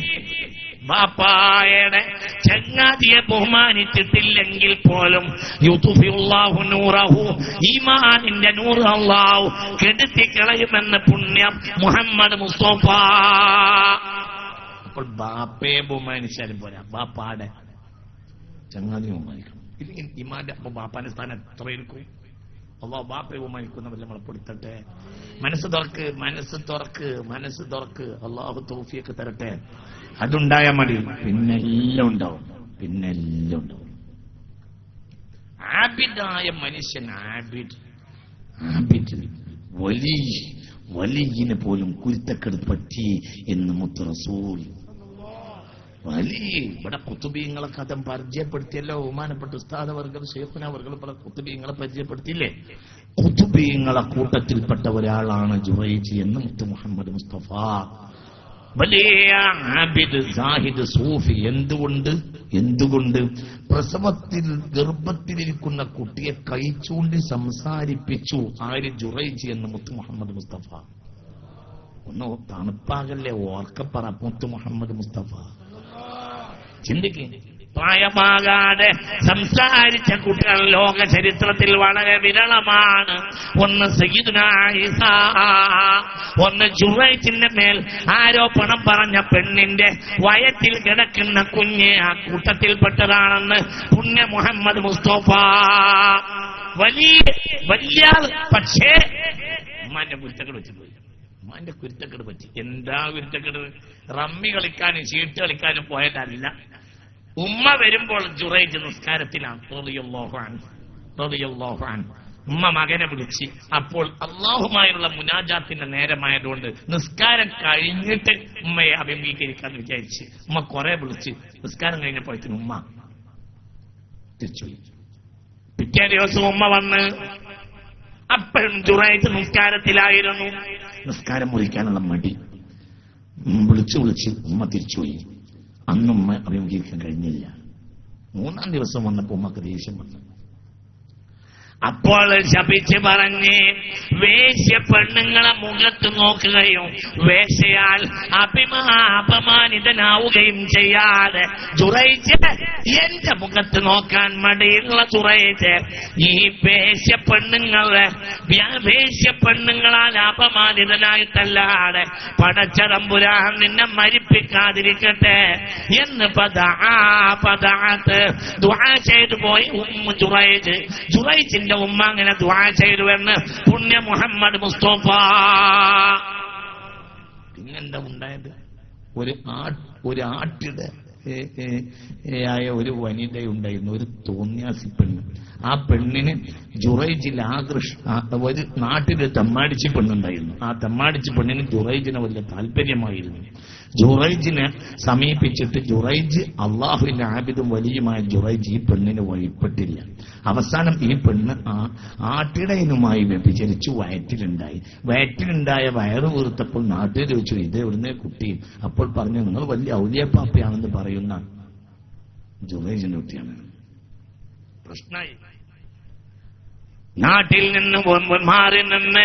ബാപ്പായുടെ ചങ്ങാതിയെ ബഹുമാനിച്ചിട്ടില്ലെങ്കിൽ പോലും യുത്ഫിഉല്ലാഹു നൂറഹു, ഈമാനിന്റെ നൂറ് അല്ലാഹു കെടുത്തിക്കളയുമെന്ന് പുണ്യം മുഹമ്മദ് മുസ്തഫ. അപ്പോൾ ബാപ്പയെ ബഹുമാനിച്ചാലും പോരാ, ബാപ്പാടെ ചങ്ങാതിയെ ബഹുമാനിക്കണം. ഇല്ലെങ്കിൽ ഇമാന്റെ അപ്പൊ ബാപ്പാന്റെ സ്ഥാനം എത്രയിരിക്കും? അള്ളാഹു ബാപ്പയെ ബഹുമാനിക്കുന്നവരെ നമ്മളെ പൊടുത്തട്ടെ. മനസ്സ് തുറക്ക്, മനസ്സ് തുറക്ക്, മനസ്സ് തുറക്ക്. അള്ളാഹു തൗഫീഖ് തരട്ടെ. അതുണ്ടായാൽ മതി, പിന്നെല്ലാം ഉണ്ടാവും, പിന്നെല്ലാം ഉണ്ടാവും. ആബിദായ മനുഷ്യൻ, ആബിദ് വലിയന് പോലും കുരുത്തക്കെട് പറ്റി എന്ന് മുത്ത് റസൂൽ. വലിയ ഇവിടെ കുത്തുബീങ്ങളെ കഥ പരിചയപ്പെടുത്തിയല്ലോ ബഹുമാനപ്പെട്ട ഉസ്താദ് വർഗം, ശൈഖുന വർഗം പല കുത്തുബീങ്ങളെ പരിചയപ്പെടുത്തിയില്ലേ? കുത്തുബീങ്ങളെ കൂട്ടത്തിൽപ്പെട്ട ഒരാളാണ് ജുറൈജ് എന്ന് മുത്ത് മുഹമ്മദ് മുസ്തഫ. വലിയ ആബിദ്, സാഹിദ്, സൂഫി. എന്തുകൊണ്ട് പ്രസവത്തിൽ ഗർഭത്തിലിരിക്കുന്ന കുട്ടിയെ കൈച്ചൂണ്ടി സംസാരിപ്പിച്ചു ആര്? ജുറൈജ് എന്ന് മുത്ത് മുഹമ്മദ് മുസ്തഫ. ഒന്ന് തണുപ്പാകല്ലേ, ഓർക്കപ്പറ മുത്ത് മുഹമ്മദ് മുസ്തഫ. ചിന്തിക്ക്, പ്രായമാകാതെ സംസാരിച്ച കുട്ടികൾ ലോക ചരിത്രത്തിൽ വളരെ വിരളമാണ്. ഒന്ന് സയ്യിദുനാ ഈസാ, ഒന്ന് ജുറൈജിന്റെ മേൽ ആരോപണം പറഞ്ഞ പെണ്ണിന്റെ വയറ്റിൽ കിടക്കുന്ന കുഞ്ഞ് ആ കൂട്ടത്തിൽപ്പെട്ടതാണെന്ന് പുണ്യ മുഹമ്മദ് മുസ്തഫ. വലിയ പക്ഷേ ഉമ്മാന്റെ കുരുത്തക്കേട് വെച്ചിപ്പോയി. ഉമ്മാന്റെ കുരുത്തക്കേട് പറ്റി. എന്താ കുരുത്തക്കേട്? റമ്മി കളിക്കാനും ചീട്ട് കളിക്കാനും പോയതല്ല. ഉമ്മ വരുമ്പോൾ ജുറൈജ് നിസ്കാരത്തിലാണ് റളിയല്ലാഹു അൻഹു. ഉമ്മ മകനെ വിളിച്ച്, അപ്പോൾ അള്ളാഹുമായുള്ള മുനാജാത്തിന്റെ നേരമായതുകൊണ്ട് നിസ്കാരം കഴിഞ്ഞിട്ട് ഉമ്മയെ അഭിമുഖീകരിക്കാന്ന് വിചാരിച്ച് ഉമ്മ കുറെ വിളിച്ച് നിസ്കാരം കഴിഞ്ഞപ്പോഴത്തേനും ഉമ്മ തിരിച്ചുപോയി. പിറ്റേ ദിവസം ഉമ്മ വന്ന് അപ്പോഴും ജുറൈജ് നിസ്കാരത്തിലായിരുന്നു. നിസ്കാരം മുറിക്കാനുള്ള മടി, വിളിച്ച് ഉമ്മ തിരിച്ചുപോയി. അന്ന് ഉമ്മ അഭിമുഖീകരിക്കാൻ കഴിഞ്ഞില്ല. മൂന്നാം ദിവസം വന്നപ്പോ ഉമ്മക്ക് ദേഷ്യം വന്നു. അപ്പോൾ ശപിച്ച് പറഞ്ഞ് വേശ്യ പെണ്ണുങ്ങളെ മുഖത്ത് നോക്കുകയും വേശ്യയാൽ അപമാനിതനാവുകയും ചെയ്യാതെ ജുറൈജ്, എന്റെ മുഖത്ത് നോക്കാൻ മടിയുള്ള ജുറൈജ്, ഈ വേശ്യ പെണ്ണുങ്ങളാൽ അപമാനിതനായിട്ടല്ലാതെ പടച്ച തമ്പുരാൻ നിന്നെ മരിപ്പിക്കാതിരിക്കട്ടെ എന്ന് പദഅത്ത് ദുആ ചെയ്തു പോയി ജുറൈജിന്റെ ഉമ്മ അങ്ങനെ ദുആ ചെയ്തുവെന്ന് പുണ്യ മുഹമ്മദ് മുസ്തഫ. പിന്നെന്താ ഉണ്ടായത്? ഒരു ആട്ടിടെ ആയ ഒരു വനിതയുണ്ടായിരുന്നു, ഒരു തോന്നിയാസി പെണ്ണ്. ആ പെണ്ണിന് ജുറൈജിൽ ഒരു നാട്ടില് തെമ്മാടിച്ചി പെണ്ണുണ്ടായിരുന്നു. ആ തെമ്മാടിച്ചി പെണ്ണിന് ജുറൈജിനെ വലിയ താല്പര്യമായിരുന്നു. ജുറൈജിനെ സമീപിച്ചിട്ട് ജുറൈജ്, അള്ളാഹുവിന്റെ ആബിദും വലിയുമായ ജുറൈജ് ഈ പെണ്ണിന് വഴിപ്പെട്ടില്ല. അവസാനം ഈ പെണ്ണ് ആട്ടിടയനുമായി വ്യഭിചരിച്ചു വയറ്റിലുണ്ടായ വയറ് വീർത്തപ്പോൾ നാട്ടിൽ ചോദിച്ചു, ഇത് എവിടുന്നേ കുട്ടി? അപ്പോൾ പറഞ്ഞു, നിങ്ങൾ വലിയ ഔലിയപ്പാപ്പയാണെന്ന് പറയുന്ന ജുറൈജിന്റെ കുട്ടിയാണ്. പ്രശ്നമായി. നാട്ടിൽ നിന്ന് മാറി നിന്ന്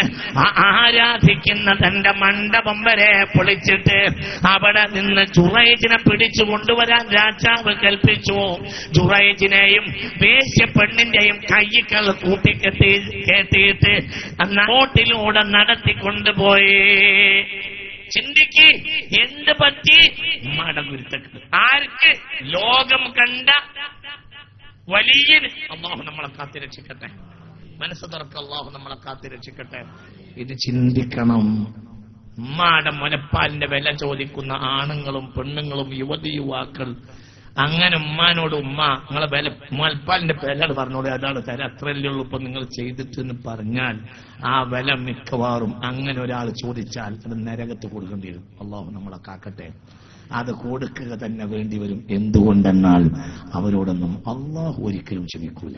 ആരാധിക്കുന്ന തന്റെ മണ്ഡപം വരെ പൊളിച്ചിട്ട് അവിടെ നിന്ന് ജുറൈജിനെ പിടിച്ചു കൊണ്ടുവരാൻ രാജാവ് കൽപ്പിച്ചു. ജുറൈജിനെയും വേശ്യ പെണ്ണിന്റെയും കൈകൾ കൂട്ടിക്കെട്ടിയിട്ട് റോട്ടിലൂടെ നടത്തിക്കൊണ്ടുപോയി. ചിന്തിക്ക്, എന്ത് പറ്റി? മടങ്ങുരുത്തക്ക്. ആർക്ക്? ലോകം കണ്ട വലിയ അല്ലാഹു നമ്മളെ കാത്തിരക്ഷിക്കട്ടെ. മനസ്സ് തുറക്ക, അല്ലാഹു നമ്മളെ കാത്തിരക്ഷിക്കട്ടെ. ഇത് ചിന്തിക്കണം. ഉമ്മാടെ മുലപ്പാലിന്റെ വില ചോദിക്കുന്ന ആണുങ്ങളും പെണ്ണുങ്ങളും യുവാക്കൾ അങ്ങനെ ഉമ്മാനോട്, ഉമ്മ നിങ്ങളെ മുലപ്പാലിന്റെ വില പറഞ്ഞോളൂ, അതാണ് തരാം, അത്രയല്ലേ ഉള്ളൂ ഇപ്പൊ നിങ്ങൾ ചെയ്തിട്ടെന്ന് പറഞ്ഞാൽ ആ വില മിക്കവാറും അങ്ങനെ ഒരാൾ ചോദിച്ചാൽ അത് നരകത്ത് കൊടുക്കേണ്ടി വരും. അല്ലാഹു നമ്മളെ കാക്കട്ടെ. അത് കൊടുക്കുക തന്നെ വേണ്ടി വരും. എന്തുകൊണ്ടെന്നാൽ അവരോടൊന്നും അള്ളാഹു ഒരിക്കലും ക്ഷമിക്കൂല.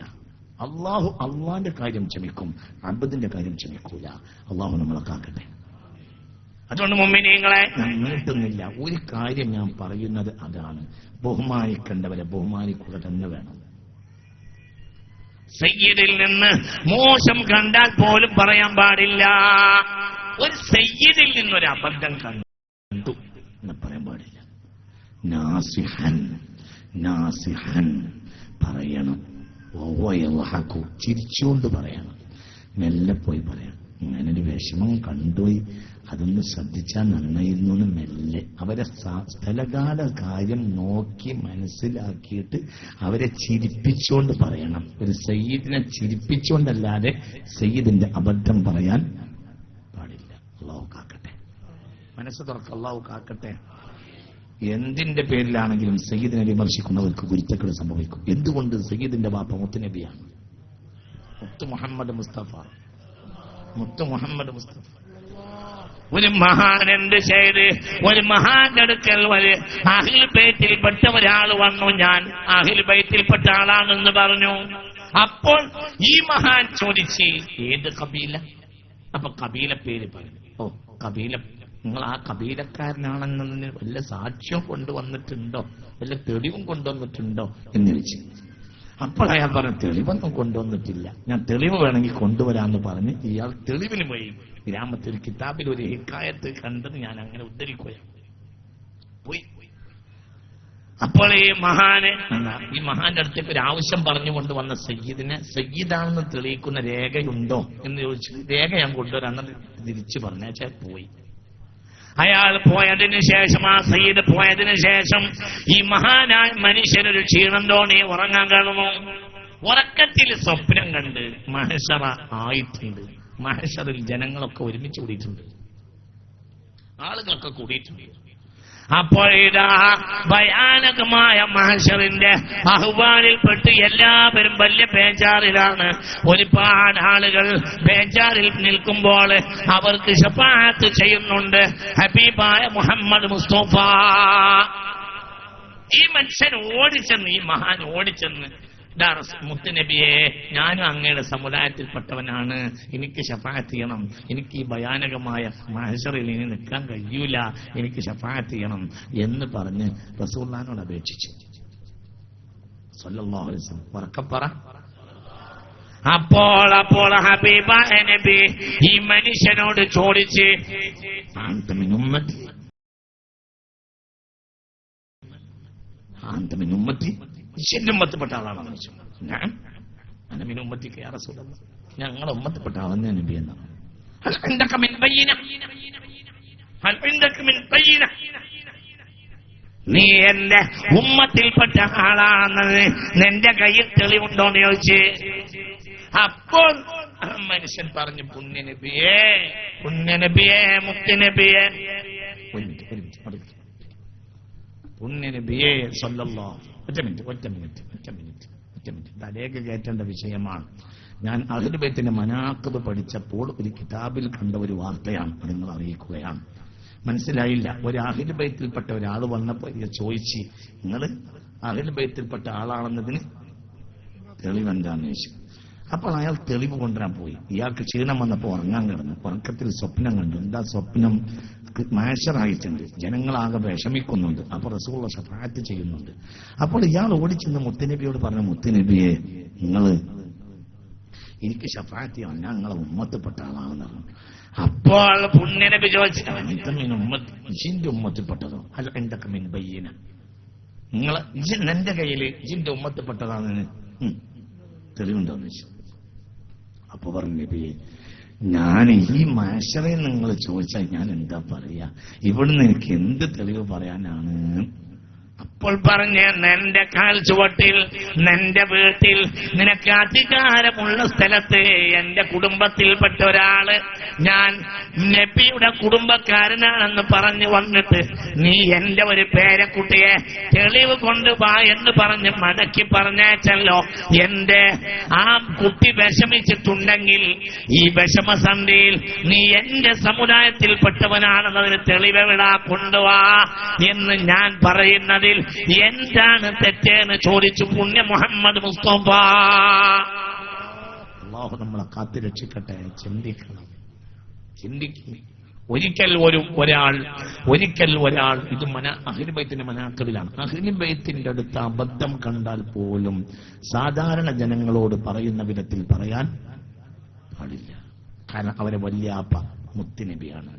അള്ളാന്റെ കാര്യം ക്ഷമിക്കും, അബ്ദിന്റെ കാര്യം ക്ഷമിക്കൂല. അള്ളാഹു നമ്മളെ കാക്കട്ടെ. അതുകൊണ്ട് മുഅ്മിനീങ്ങളെ, ഞാൻ നീട്ടുന്നില്ല. ഒരു കാര്യം ഞാൻ പറയുന്നത് അതാണ്, ബഹുമാനിക്കേണ്ടവരെ ബഹുമാനിക്കുക തന്നെ വേണം. സയ്യിദിൽ നിന്ന് മോശം കണ്ടാൽ പോലും പറയാൻ പാടില്ല. ഒരു സയ്യിദിൽ നിന്നൊരു അബദ്ധം കണ്ടു എന്ന് പറയാൻ പാടില്ല. നാസിഹൻ നാസിഹൻ പറയണം. ചിരിച്ചുകൊണ്ട് പറയണം, മെല്ലെ പോയി പറയണം. ഇങ്ങനൊരു വിഷമം കണ്ടുപോയി, അതൊന്ന് ശ്രദ്ധിച്ചാൽ നന്നായിരുന്നു. മെല്ലെ അവരെ സ്ഥലകാല കാര്യം നോക്കി മനസ്സിലാക്കിയിട്ട് അവരെ ചിരിപ്പിച്ചുകൊണ്ട് പറയണം. ഒരു സയ്യിദിനെ ചിരിപ്പിച്ചുകൊണ്ടല്ലാതെ സയ്യിദിന്റെ അബദ്ധം പറയാൻ പാടില്ല. അള്ളാഹു കാക്കട്ടെ, മനസ്സ് തുറക്ക, അള്ളാഹു കാക്കട്ടെ. എന്തിന്റെ പേരിലാണെങ്കിലും സയ്യിദിനെ വിമർശിക്കുന്നവർക്ക് ഗുരുത്തക്കേട് സംഭവിക്കും. എന്തുകൊണ്ട്? സയ്യിദിന്റെ ബാപ്പ മുത്തുനബിയാണ്, മുത്തു മുഹമ്മദ് മുസ്തഫ. ഒരു മഹാൻ എന്ത് ചെയ്ത്, ഒരു മഹാന്റെ അടുക്കൽ ഒരു അഹ്ലുൽ ബൈത്തിൽപ്പെട്ട ഒരാൾ വന്നു. ഞാൻ അഹ്ലുൽ ബൈത്തിൽപ്പെട്ട ആളാണെന്ന് പറഞ്ഞു. അപ്പോൾ ഈ മഹാൻ ചോദിച്ച് ഏത് കബീല? അപ്പൊ കബീല പേര് പറഞ്ഞു. ഓ, കബീല, നിങ്ങൾ ആ കബീലക്കാരനാണെന്നതിന് വല്ല സാക്ഷ്യം കൊണ്ടുവന്നിട്ടുണ്ടോ, വല്ല തെളിവും കൊണ്ടുവന്നിട്ടുണ്ടോ എന്ന് ചോദിച്ചു. അപ്പോൾ അയാൾ പറഞ്ഞു, തെളിവൊന്നും കൊണ്ടുവന്നിട്ടില്ല, ഞാൻ തെളിവ് വേണമെങ്കിൽ കൊണ്ടുവരാമെന്ന് പറഞ്ഞ് ഇയാൾ തെളിവിന് പോയി. ഗ്രാമത്തിൽ കിതാബിൽ ഒരു ഹിക്കായത്ത് കണ്ടത് ഞാൻ അങ്ങനെ ഉദ്ധരിക്കുകയാണ്. പോയി. അപ്പോൾ ഈ മഹാന്റെ അടുത്തേക്ക് ഒരു ആവശ്യം പറഞ്ഞുകൊണ്ട് വന്ന സയ്യിദിനെ സയ്യിദാണെന്ന് തെളിയിക്കുന്ന രേഖയുണ്ടോ എന്ന് ചോദിച്ചു. രേഖ ഞാൻ കൊണ്ടുവരാമെന്ന് തിരിച്ചു പറഞ്ഞാൽ പോയി. അയാൾ പോയതിനു ശേഷം, ആ സയ്യിദ് പോയതിനു ശേഷം ഈ മഹാനായ മനുഷ്യനൊരു ക്ഷീണം തോന്നി, ഉറങ്ങാൻ കിടന്നു. ഉറക്കത്തിൽ സ്വപ്നം കണ്ട് മഹ്ശറ ആയിട്ടുണ്ട്. മഹ്ശറിൽ ജനങ്ങളൊക്കെ ഒരുമിച്ച് കൂടിയിട്ടുണ്ട്, ആളുകളൊക്കെ കൂടിയിട്ടുണ്ട്. അപ്പോഴിതാ ഭയാനകമായ മഹ്ശറിന്റെ അഹ്വാനിൽപ്പെട്ട് എല്ലാവരും വലിയ ബേജാറിലാണ്. ഒരുപാട് ആളുകൾ ബേജാറിൽ നിൽക്കുമ്പോൾ അവർക്ക് ശഫാഅത്ത് ചെയ്യുന്നുണ്ട് ഹബീബായ മുഹമ്മദ് മുസ്തഫ. ഈ മനുഷ്യൻ ഓടിച്ചെന്ന്, ഈ മഹാൻ ഓടിച്ചെന്ന്, മുത്തുനബിയെ, ഞാനും അങ്ങയുടെ സമുദായത്തിൽപ്പെട്ടവനാണ്, എനിക്ക് ശഫാഅത്ത് ചെയ്യണം, എനിക്ക് ഈ ഭയാനകമായ മഹ്ശറിൽ ഇനി നിൽക്കാൻ കഴിയൂല, എനിക്ക് ശഫാഅത്ത് ചെയ്യണം എന്ന് പറഞ്ഞ് റസൂലുള്ളാഹിനോട് അപേക്ഷിച്ചു. സ്വല്ലല്ലാഹു അലൈഹി വസല്ലം ഉറക്കപ്പറ. അപ്പോൾ ഹബീബായ നബി ഈ മനുഷ്യനോട് ചോദിച്ച്, അൻത മിൻ ഉമ്മത്തി, അൻത മിൻ ഉമ്മത്തി, എന്റെ ഉമ്മത്തിൽപ്പെട്ട ആളാണെന്ന് ചോദിച്ചു. ഞാൻ അനമിൻ ഉമ്മത്തിക്ക് യാ റസൂലല്ലാഹ്, ഞങ്ങളുടെ ഉമ്മത്തിൽപ്പെട്ട ആളെന്ന് നബി എന്നാണ്. നീ എന്റെ ഉമ്മത്തിൽപ്പെട്ട ആളാണെന്ന് നിന്റെ കയ്യിൽ തെളിവുണ്ടോന്ന് ചോദിച്ച്. അപ്പോൾ മനുഷ്യൻ പറഞ്ഞു, പുണ്യനബിയേ, പുണ്യനബിയേ, മുത്തുനബിയേ, പുണ്യനബിയേ സല്ലല്ലാഹു. ഒറ്റ മിനിറ്റ് തലേക്ക് കയറ്റേണ്ട വിഷയമാണ്. ഞാൻ അഹ്ലുൽ ബൈത്തിന്റെ മനാഖിബ് പഠിച്ചപ്പോൾ ഒരു കിതാബിൽ കണ്ട ഒരു വാർത്തയാണ്, നിങ്ങൾ അറിയിക്കുകയാണ്. മനസ്സിലായില്ല. ഒരു അഹ്ലുൽ ബൈത്തിൽപ്പെട്ട ഒരാൾ വന്നപ്പോൾ ചോദിച്ചു, നിങ്ങൾ അഹ്ലുൽ ബൈത്തിൽപ്പെട്ട ആളാണെന്നതിന് തെളിവെന്താന്ന് ചോദിച്ചു. അപ്പോൾ അയാൾ തെളിവ് കൊണ്ടുവരാൻ പോയി. ഇയാൾക്ക് ക്ഷീണം വന്നപ്പോൾ ഉറങ്ങാൻ കിടന്നു. ഉറക്കത്തിൽ സ്വപ്നം കണ്ടു. എന്താ സ്വപ്നം? മഹ്ശറായിട്ടുണ്ട്, ജനങ്ങളാകെ വിഷമിക്കുന്നുണ്ട്. അപ്പോൾ റസൂലുള്ള ശഫാഅത്ത് ചെയ്യുന്നുണ്ട്. അപ്പോൾ ഇയാൾ ഓടിച്ചെന്ന് മുത്തുനബിയോട് പറഞ്ഞു, മുത്തുനബിയെ, നിങ്ങൾ എനിക്ക് ശഫാഅത്ത് ചെയ്യണം, ഞാൻ നിങ്ങളെ ഉമ്മത്തിൽപ്പെട്ട ആളാണെന്ന് പറഞ്ഞു. അപ്പോൾ പുണ്യനബി ചോദിച്ചു, ജിന്റെ ഉമ്മത്തിൽപ്പെട്ടതോ? അല്ല, എന്തൊക്കെ മിൻ ബയ്യന, നിങ്ങൾ എന്റെ കയ്യിൽ ജിന്റെ ഉമ്മത്തിൽപ്പെട്ടതാണെന്ന് തെളിവുണ്ടോന്ന് ചോദിച്ചു. അപ്പൊ പറഞ്ഞു, നബിയെ, ഞാൻ ഈ മഹ്ശറിൽ നിങ്ങൾ ചോദിച്ചാൽ ഞാൻ എന്താ പറയാ? ഇവിടുന്ന് എനിക്ക് എന്ത് തെളിവ് പറയാനാണ്? അപ്പോൾ പറഞ്ഞ്, നിന്റെ കാൽ ചുവട്ടിൽ, നിന്റെ വീട്ടിൽ, നിനക്ക് അധികാരമുള്ള സ്ഥലത്ത് എന്റെ കുടുംബത്തിൽപ്പെട്ട ഒരാള് ഞാൻ നബിയുടെ കുടുംബക്കാരനാണെന്ന് പറഞ്ഞു വന്നിട്ട് നീ എന്റെ ഒരു പേരക്കുട്ടിയെ തെളിവ് കൊണ്ടുപോവാ എന്ന് പറഞ്ഞ് മടക്കി പറഞ്ഞേച്ചല്ലോ. എന്റെ ആ കുട്ടി വിഷമിച്ചിട്ടുണ്ടെങ്കിൽ ഈ വിഷമസന്ധിയിൽ നീ എന്റെ സമുദായത്തിൽപ്പെട്ടവനാണെന്നതിന് തെളിവെവിടാ കൊണ്ടുവാ എന്ന് ഞാൻ പറയുന്നതിൽ എന്താണ് തെറ്റെന്ന് ചോദിച്ചു പുണ്യ മുഹമ്മദ് മുസ്തഫ. അല്ലാഹു നമ്മളെ കാത്തു രക്ഷിക്കട്ടെ. ചിന്തിക്കണം, ചിന്തിക്കുക. ഒരിക്കൽ ഒരാൾ ഇത് അഹ്ലുൽ ബൈത്തിന്റെ മനാഖിബിലാണ്. അഹ്ലുൽ ബൈത്തിന്റെ അടുത്ത് അബദ്ധം കണ്ടാൽ പോലും സാധാരണ ജനങ്ങളോട് പറയുന്ന വിധത്തിൽ പറയാൻ പാടില്ല. കാരണം അവരെ വല്യാപ്പ, മുത്തുനബിയാണ്.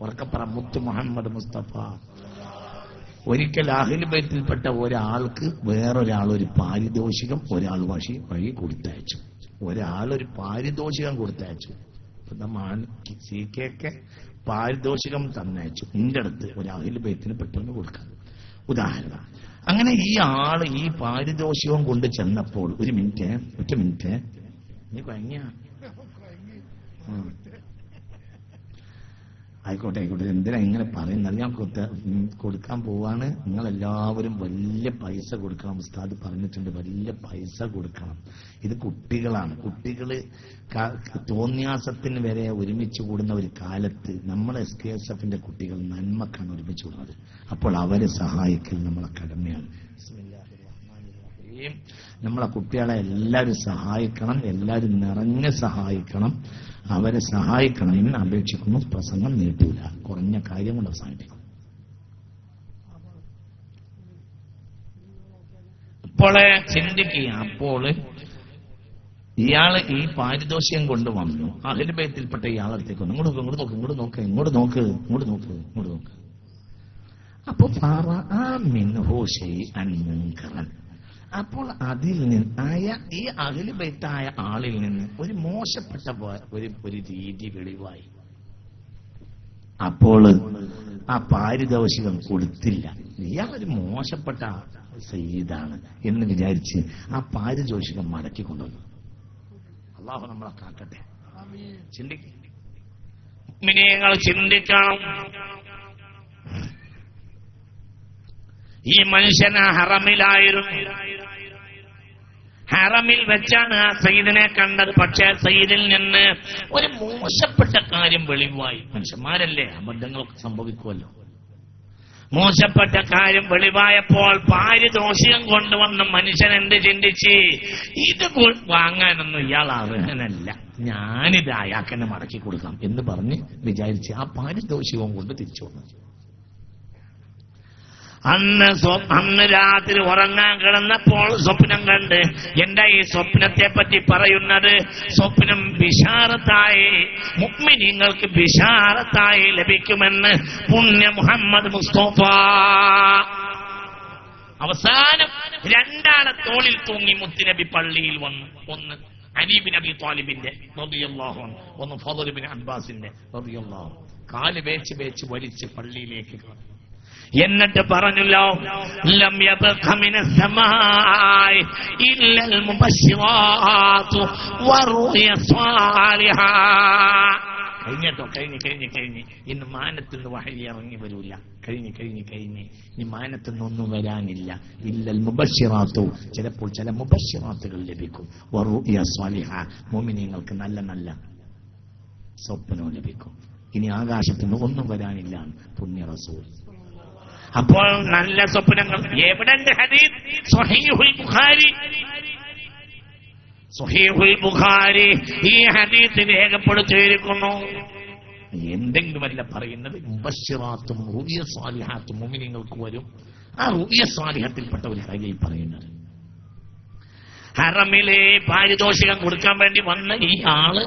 ഉറക്കപ്പറ മുത്ത് മുഹമ്മദ് മുസ്തഫ. ഒരിക്കൽ അഹ്ലു ബൈത്തിൽപ്പെട്ട ഒരാൾക്ക് വേറൊരാൾ ഒരു പാരിതോഷികം ഒരാൾ വഴി കൊടുത്തയച്ചു. ഒരാളൊരു പാരിതോഷികം കൊടുത്തയച്ചു. സീക്കൊക്കെ പാരിതോഷികം തന്നയച്ചു. നിന്റെ അടുത്ത് ഒരു അഹ്ലു ബൈത്തിന് പെട്ടെന്ന് കൊടുക്കാം. ഉദാഹരണം, അങ്ങനെ ഈ ആള് ഈ പാരിതോഷികം കൊണ്ട് ചെന്നപ്പോൾ ഒറ്റ മിനിറ്റ് നീ കഴിഞ്ഞ ആയിക്കോട്ടെ എന്തിനാ ഇങ്ങനെ പറയുന്നത്? ഞാൻ കൊടുക്കാൻ പോവാണ്. നിങ്ങളെല്ലാവരും വലിയ പൈസ കൊടുക്കണം. ഉസ്താദ് പറഞ്ഞിട്ടുണ്ട്, വലിയ പൈസ കൊടുക്കണം. ഇത് കുട്ടികളാണ്. കുട്ടികള് തോന്നിയാസത്തിന് വരെ ഒരുമിച്ച് കൂടുന്ന ഒരു കാലത്ത് നമ്മൾ SKSFന്റെ കുട്ടികൾ നന്മക്കാണ് ഒരുമിച്ച് കൂടുന്നത്. അപ്പോൾ അവരെ സഹായിക്കൽ നമ്മളെ കടമയാണ്. നമ്മളെ കുട്ടികളെ എല്ലാവരും സഹായിക്കണം, എല്ലാവരും നിറഞ്ഞ് സഹായിക്കണം, അവരെ സഹായിക്കണം എന്ന് അപേക്ഷിക്കുന്നു. പ്രസംഗം നീട്ടൂല, കുറഞ്ഞ കാര്യം കൊണ്ട് അവസാനിപ്പിക്കും. അപ്പോളെ ചിന്തിക്കുക, അപ്പോൾ ഇയാള് ഈ പാരിതോഷികം കൊണ്ടുവന്നു. അഹ്ലു ബൈത്തിൽപ്പെട്ട ഇയാളടുത്തേക്ക് വന്നു. ഇങ്ങോട്ട് നോക്ക്. അപ്പൊ അപ്പോൾ അതിൽ നിന്ന് ഈ അഹ്ലു ബൈത്തായ ആളിൽ നിന്ന് ഒരു മോശപ്പെട്ട ഒരു രീതി വെളിവായി. അപ്പോൾ ആ പാരിതോഷികം കൊടുത്തില്ല. ഇയാളൊരു മോശപ്പെട്ട സയ്യിദാണ് എന്ന് വിചാരിച്ച് ആ പാരിതോഷികം മടക്കി കൊണ്ടുവന്നു. അല്ലാഹു നമ്മളെ കാക്കട്ടെ. നിങ്ങൾ ചിന്തിക്കണം, ഈ മനുഷ്യന് ഹറമിലായിരുന്നു. ഹറമിൽ വെച്ചാണ് ആ സയ്യിദിനെ കണ്ടത്. പക്ഷേ സയ്യിദിൽ നിന്ന് ഒരു മോശപ്പെട്ട കാര്യം വെളിവായി. മനുഷ്യന്മാരല്ലേ, അബദ്ധങ്ങളൊക്കെ സംഭവിക്കുമല്ലോ. മോശപ്പെട്ട കാര്യം വെളിവായപ്പോൾ പാരിതോഷികം കൊണ്ടുവന്ന മനുഷ്യൻ എന്ത് ചിന്തിച്ച്, ഇത് വാങ്ങാനൊന്നും ഇയാൾ അർഹനല്ല, ഞാനിത് അയാൾക്കെന്നെ മടക്കി കൊടുക്കാം എന്ന് പറഞ്ഞ് വിചാരിച്ച് ആ പാരിതോഷികവും കൊണ്ട് തിരിച്ചു വന്നു. അന്ന് രാത്രി ഉറങ്ങാൻ കിടന്നപ്പോൾ സ്വപ്നം കണ്ട്. എന്താ ഈ സ്വപ്നത്തെ പറ്റി പറയുന്നത്? സ്വപ്നം ബിശാറത്തായി, മുഅ്മിനീങ്ങൾക്ക് ബിശാറത്തായി ലഭിക്കുമെന്ന് പുണ്യ മുഹമ്മദ് മുസ്തഫ. അവസാനം രണ്ടാളെ തോളിൽ തൂങ്ങി മുത്തുനബി പള്ളിയിൽ വന്നു. ഒന്ന് അലി ബിൻ അബി ത്വാലിബിന്റെ റളിയല്ലാഹു അൻഹു, ഒന്ന് ഫളൽ ബിൻ അബ്ബാസിന്റെ റളിയല്ലാഹു. കാല് വേച്ച് വലിച്ച് പള്ളിയിലേക്ക് കടന്നു. എന്നിട്ട് പറഞ്ഞല്ലോ, ലം യബ്ഖ മിനസ് സമാഇ ഇല്ലൽ മുബശ്ശിറാത്തു വറുയ സ്വാലിഹ. കഴിഞ്ഞ് ഇന്ന് മാനത്തുനിന്ന് വഹി ഇറങ്ങി വരൂല. കഴിഞ്ഞ് ഇനി മാനത്തുനിന്നൊന്നും വരാനില്ല. ഇല്ലൽ മുബശ്ശിറാത്തു, ചിലപ്പോൾ ചില മുബശ്ശിറാത്തുകൾ ലഭിക്കും. വറുയ സ്വാലിഹ, മുഅ്മിനീങ്ങൾക്ക് നല്ല നല്ല സ്വപ്നവും ലഭിക്കും. ഇനി ആകാശത്തുനിന്ന് ഒന്നും വരാനില്ല പുണ്യ റസൂൽ. അപ്പോൾ നല്ല സ്വപ്നങ്ങൾ. എവിടെന്റെ ഹദീസ്? സ്വഹീഹുൽ ബുഖാരി ഈ ഹദീസ് രേഖപ്പെടുത്തിയിരിക്കുന്നു. എന്തെങ്കിലുമല്ല പറയുന്നത്, മുബശ്ശിറാത്തും റുയ സ്വാലിഹാത്തും മുഅ്മിനീങ്ങൾക്ക് വരും. ആ റുയ സ്വാലിഹത്തിൽപ്പെട്ട ഒരു കാര്യം പറയുന്നത്. ഹറമിലെ പാരിതോഷികം കൊടുക്കാൻ വേണ്ടി വന്ന ഈ ആള്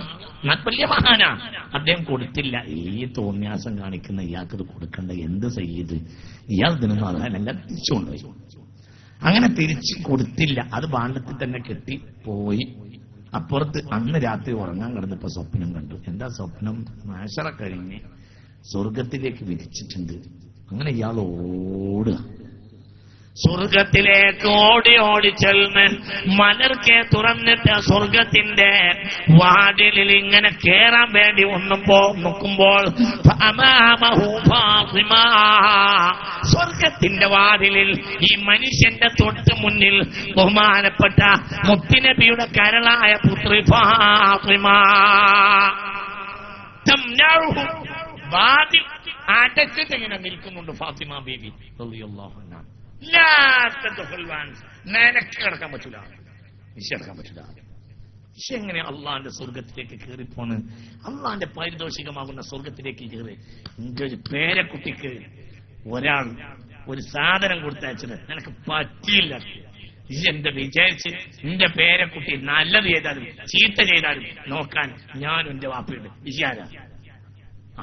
വലിയ മഹാനാ, അദ്ദേഹം കൊടുത്തില്ല. ഈ തോന്യാസം കാണിക്കുന്ന ഇയാൾക്കത് കൊടുക്കണ്ട, എന്ത് സയ്യിദ്, ഇയാൾ ഇതിനൊന്നും അർഹനല്ല, തിരിച്ചുകൊണ്ടുപോയി. അങ്ങനെ തിരിച്ചു കൊടുത്തില്ല. അത് ഭാണ്ഡത്തിൽ തന്നെ കെട്ടി പോയി. അപ്പുറത്ത് അന്ന് രാത്രി ഉറങ്ങാൻ കിടന്നപ്പോ സ്വപ്നം കണ്ടു. എന്താ സ്വപ്നം? മാശറ കഴിഞ്ഞ് സ്വർഗത്തിലേക്ക് വിരിച്ചിട്ടുണ്ട്. അങ്ങനെ ഇയാൾ ഓടുക. സ്വർഗത്തിലേക്ക് ഓടി ചെന്ന് മലർക്കെ തുറന്നിട്ട് സ്വർഗത്തിന്റെ വാതിലിൽ ഇങ്ങനെ കേറാൻ വേണ്ടി നോക്കുമ്പോൾ സ്വർഗത്തിന്റെ വാതിലിൽ ഈ മനുഷ്യന്റെ തൊട്ട് മുന്നിൽ ബഹുമാനപ്പെട്ട മുത്തുനബിയുടെ കരളായ പുത്രി ഫാത്തിമ. വാതിൽ അടച്ചിട്ട് ഇങ്ങനെ നിൽക്കുന്നുണ്ട് ഫാത്തിമ ബീവി റളിയല്ലാഹു അൻഹ. നിനക്ക് കിടക്കാൻ പറ്റൂല, നിശ്ചയിക്കാൻ പറ്റൂല. പക്ഷെ എങ്ങനെ അള്ളാന്റെ സ്വർഗത്തിലേക്ക് കയറിപ്പോണ്? അള്ളാന്റെ പാരിതോഷികമാകുന്ന സ്വർഗത്തിലേക്ക് കയറി. എന്റെ ഒരു പേരക്കുട്ടിക്ക് ഒരാൾ ഒരു സാധനം കൊടുത്തയച്ചത് നിനക്ക് പറ്റിയില്ല. എന്റെ വിചാരിച്ച് നിന്റെ പേരക്കുട്ടി നല്ലത് ചെയ്താലും ചീത്ത ചെയ്താലും നോക്കാൻ ഞാനും എന്റെ വാപ്പയുണ്ട്. വിചാര